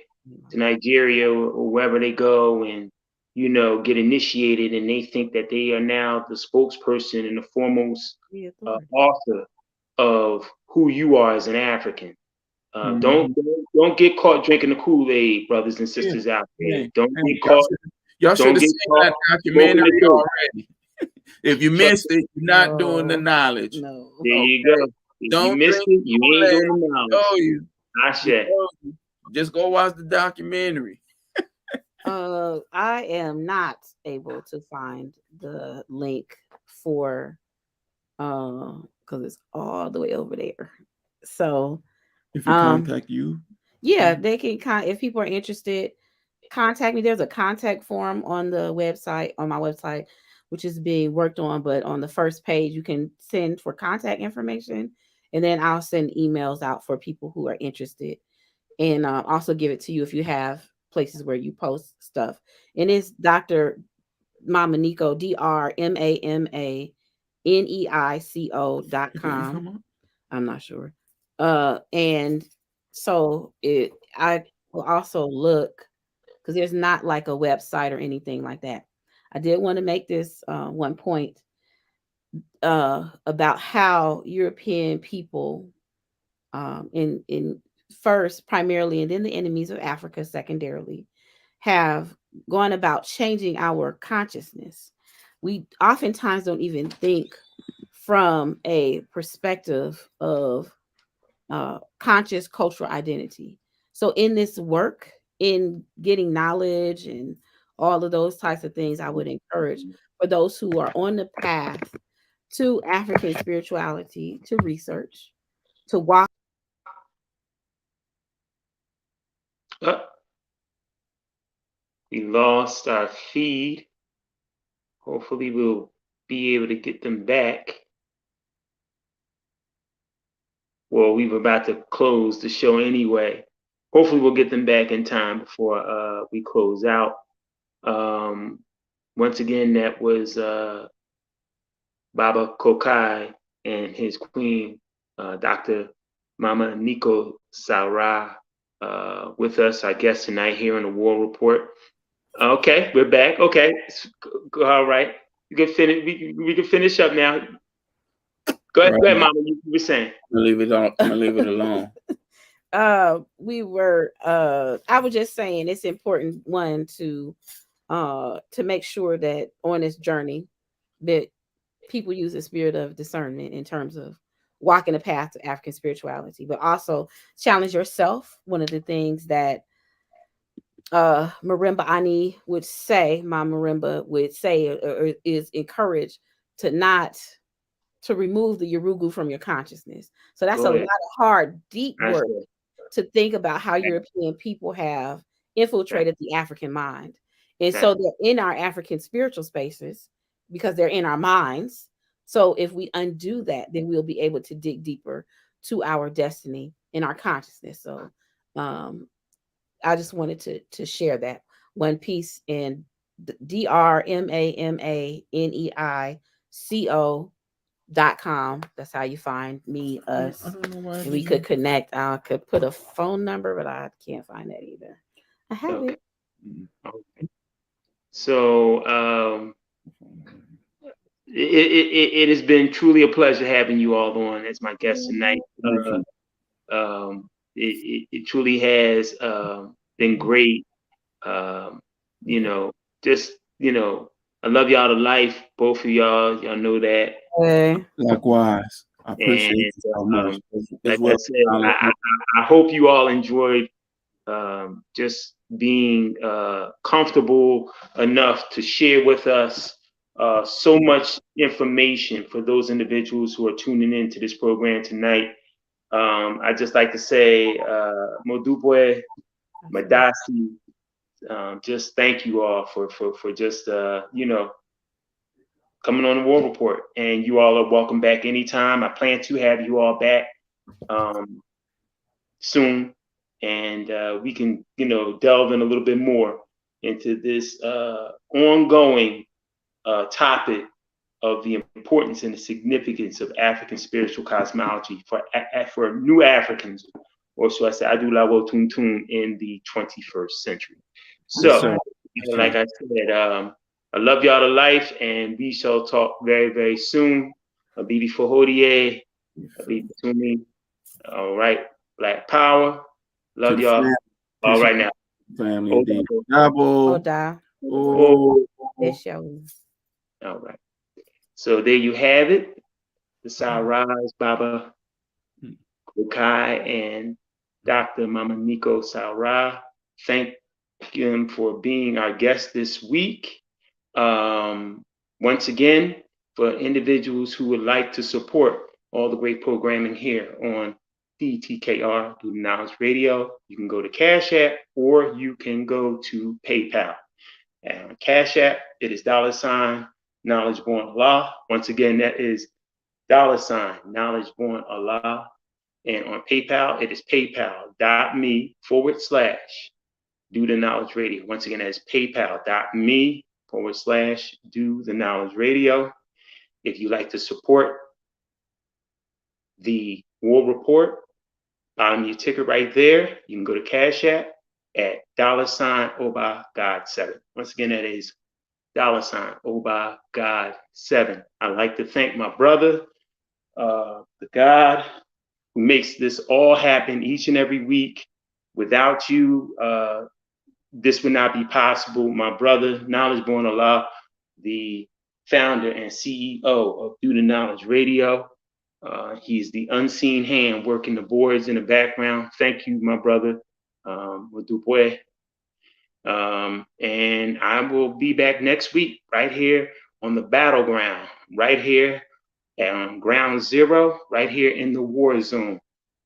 to Nigeria or wherever they go and, you know, get initiated, and they think that they are now the spokesperson and the foremost author of who you are as an African. Don't get caught drinking the Kool-Aid, brothers and sisters out there. Don't get caught. Y'all should have seen that documentary already. If you missed it, you're not doing the knowledge. No. There you go. If you missed it, you ain't doing the knowledge. I said, just go watch the documentary. I am not able to find the link for because it's all the way over there. So if you contact you, yeah, they can if people are interested, contact me. There's a contact form on the website, on my website, which is being worked on, but on the first page you can send for contact information, and then I'll send emails out for people who are interested, and also give it to you if you have places where you post stuff. And it's Dr. Mama Neico, DrMamaneico.com. I'm not sure. And so I will also look, because there's not like a website or anything like that. I did want to make this one point about how European people in first primarily, and then the enemies of Africa secondarily, have gone about changing our consciousness. We oftentimes don't even think from a perspective of conscious cultural identity. So in this work, in getting knowledge and all of those types of things, I would encourage for those who are on the path to African spirituality to research, to walk. We lost our feed. Hopefully we'll be able to get them back. Well, we were about to close the show anyway. Hopefully we'll get them back in time before we close out. Once again, that was Baba Kokahyi and his queen, Dr. Mama Neico Sarah, with us, I guess, tonight here on the War Report. Okay, we're back. Okay, all right. You can finish. We can finish up now. Go ahead, Mama. You were saying. I'm gonna leave it alone. I was just saying it's important, one, to make sure that on this journey that people use the spirit of discernment in terms of walking the path to African spirituality, but also challenge yourself. One of the things that Marimba Ani would say, Mama Marimba would say, or is encouraged to not to remove the Yorugu from your consciousness. So that's a lot of hard, deep work to think about how European people have infiltrated the African mind. And so they're in our African spiritual spaces because they're in our minds. So if we undo that, then we'll be able to dig deeper to our destiny in our consciousness. So I just wanted to share that one piece. And DrMamaneico.com. That's how you find me, us. And we could connect. I could put a phone number, but I can't find that either. I have it. Okay. So it has been truly a pleasure having you all on as my guest tonight. It truly has been great. You know, just, you know, I love y'all to life, both of y'all. Y'all know that. Likewise. I appreciate you so much. Like I said, I hope you all enjoyed just being comfortable enough to share with us so much information for those individuals who are tuning into this program tonight. I just like to say, Modupwe, Madasi, just thank you all for just, you know, coming on the War Report. And you all are welcome back anytime. I plan to have you all back soon. And we can, you know, delve in a little bit more into this ongoing topic of the importance and the significance of African spiritual cosmology for new Africans, or so I say, Adulawo Tuntun in the 21st century. So, like I said, I love y'all to life, and we shall talk very, very soon. Bibi Fohodie, Bibi Tumi. All right, Black Power. Love y'all. All right now. Family indeed. All right. So there you have it. The Sauraj, Baba Kokahyi, and Dr. Mama Neico Saura. Thank him for being our guest this week. Once again, for individuals who would like to support all the great programming here on DTKR, Due to Knowledge Radio, you can go to Cash App or you can go to PayPal. And on Cash App, it is $ Knowledge Born Allah. Once again, that is $ Knowledge Born Allah. And on PayPal, it is paypal.me/Do the Knowledge Radio. Once again, that is paypal.me/Do the Knowledge Radio. If you like to support the War Report, bottom of your ticket right there, you can go to Cash App at $Oba God 7. Once again, that is $Oba God 7. I'd like to thank my brother, the God who makes this all happen each and every week. Without you, this would not be possible. My brother, Knowledge Born Allah, the founder and CEO of Due to Knowledge Radio. He's the unseen hand working the boards in the background. Thank you, my brother. Modupwe. And I will be back next week right here on the battleground, right here on Ground Zero, right here in the war zone,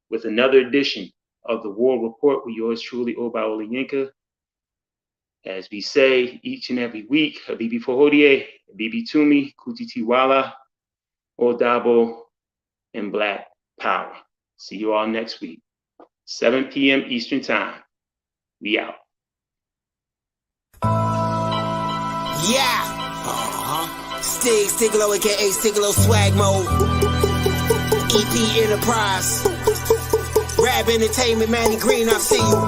with another edition of the War Report with yours truly, Oba Oliyinka. As we say each and every week, Habibi Fohodie, Habibi Tumi, Kutiti Wala, Odabo, and Black Power. See you all next week, 7 p.m. Eastern Time. We out. Yeah. Stiglo, aka Stiglo Swag Mode. EP Enterprise. Rap Entertainment, Manny Green, I see you.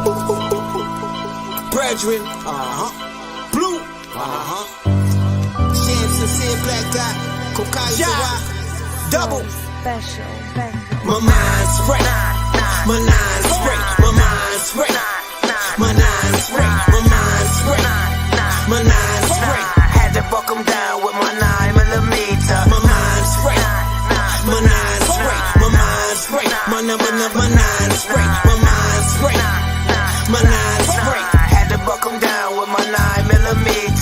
Brethren. Blue. Sham Sincere, Black Dot. Kokahyi, Double. Special. My mind's right. My mind's right. My mind's right. My mind's right. My mind's right. My mind's right. Had to buck 'em down with my 9mm. My mind's right. My mind's right. My mind's right. My mind's right. My mind's right. My mind's right. Had to buck 'em down with my 9mm.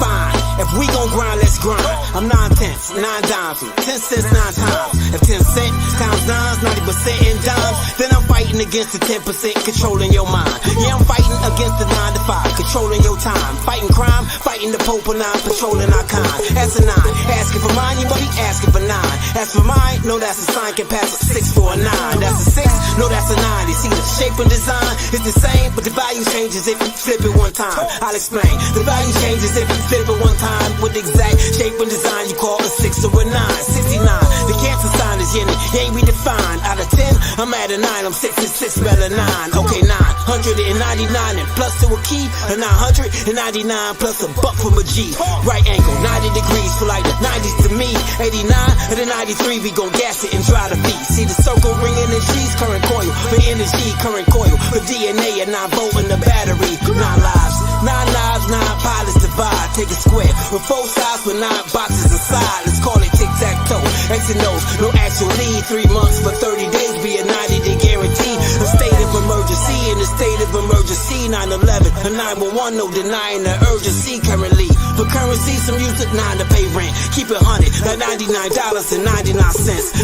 Fine. If we gon' grind, let's grind. I'm 9 tenths, 9 dimes, 10 cents, 9 times. If 10 cent times 9's 90% in dimes, then I'm fighting against the 10% controlling your mind. Yeah, I'm fighting against the 9 to 5, controlling your time. Fighting crime, fighting the Pope and 9, patrolling our kind. That's a 9. Asking for mine, you must be asking for 9. As for mine, no, that's a sign, can pass a 6 for a 9. That's a 6, no, that's a 9. You see the shape and design is the same, but the value changes if you flip it one time. I'll explain. The value changes if you flip it one time. With exact shape and design, you call a 6 or a 9. 69, the cancer sign is yin, it ain't redefined. Out of 10, I'm at a 9, I'm 6 and 6, better 9. Okay, 999 and plus to a key, a 999 plus a buck from a G. Right angle, 90 degrees for like the 90s to me. me. 89 and the 93, we gon' gas it and dry the beat. See the circle ringing in G's, current coil. For energy, current coil. For DNA, a 9-volt in the battery. 9 lives, 9 lives, 9 pilots divide. Take a square with 4 sides with 9 boxes inside. Let's call it tic-tac-toe. X and O's, no actual lead. 3 months for 30 days, be a 90-day guarantee. A state of emergency, in a state of emergency. 9/11, a 911, no denying the urgency currently. For currency, some music, 9 to pay rent. Keep it 100, like $99.99.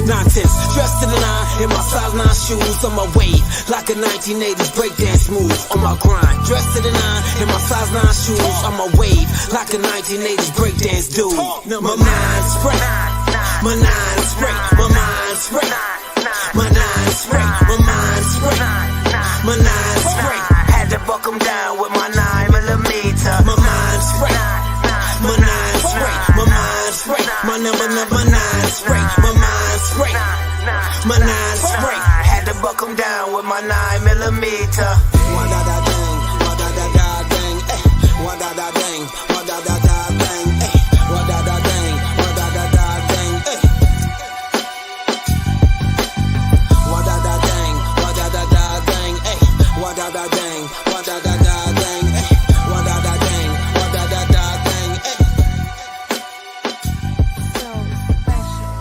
9/10, dressed to the 9 in my size 9 shoes on my wave, like a 1980s breakdance move. On my grind, dressed to the 9 in my size 9 shoes on my wave, like a 1980s breakdance dude. My mind's spray, my mind's spray, my mind's spray, my mind's spray, my mind's spray, my mind's spray. Had to buck 'em down with my 9mm. My mind's spray, my 9 spray, my mind spray, my number 9 spray, my mind spray, my 9 spray. Had to buck 'em down with my 9mm. Wa-da-da-dang, wa-da-da-da-dang, eh. Wa-da-da-dang, wa-da-da-da-dang, eh. Wa-da-da-dang, wa-da-da-da-dang, eh. Wa-da-da-dang, wa-da-da-da-dang, eh. Wa-da-da-dang, wa-da-da-da-dang, eh. Wa-da-da-dang, wa-da-da-da-dang, eh. So special.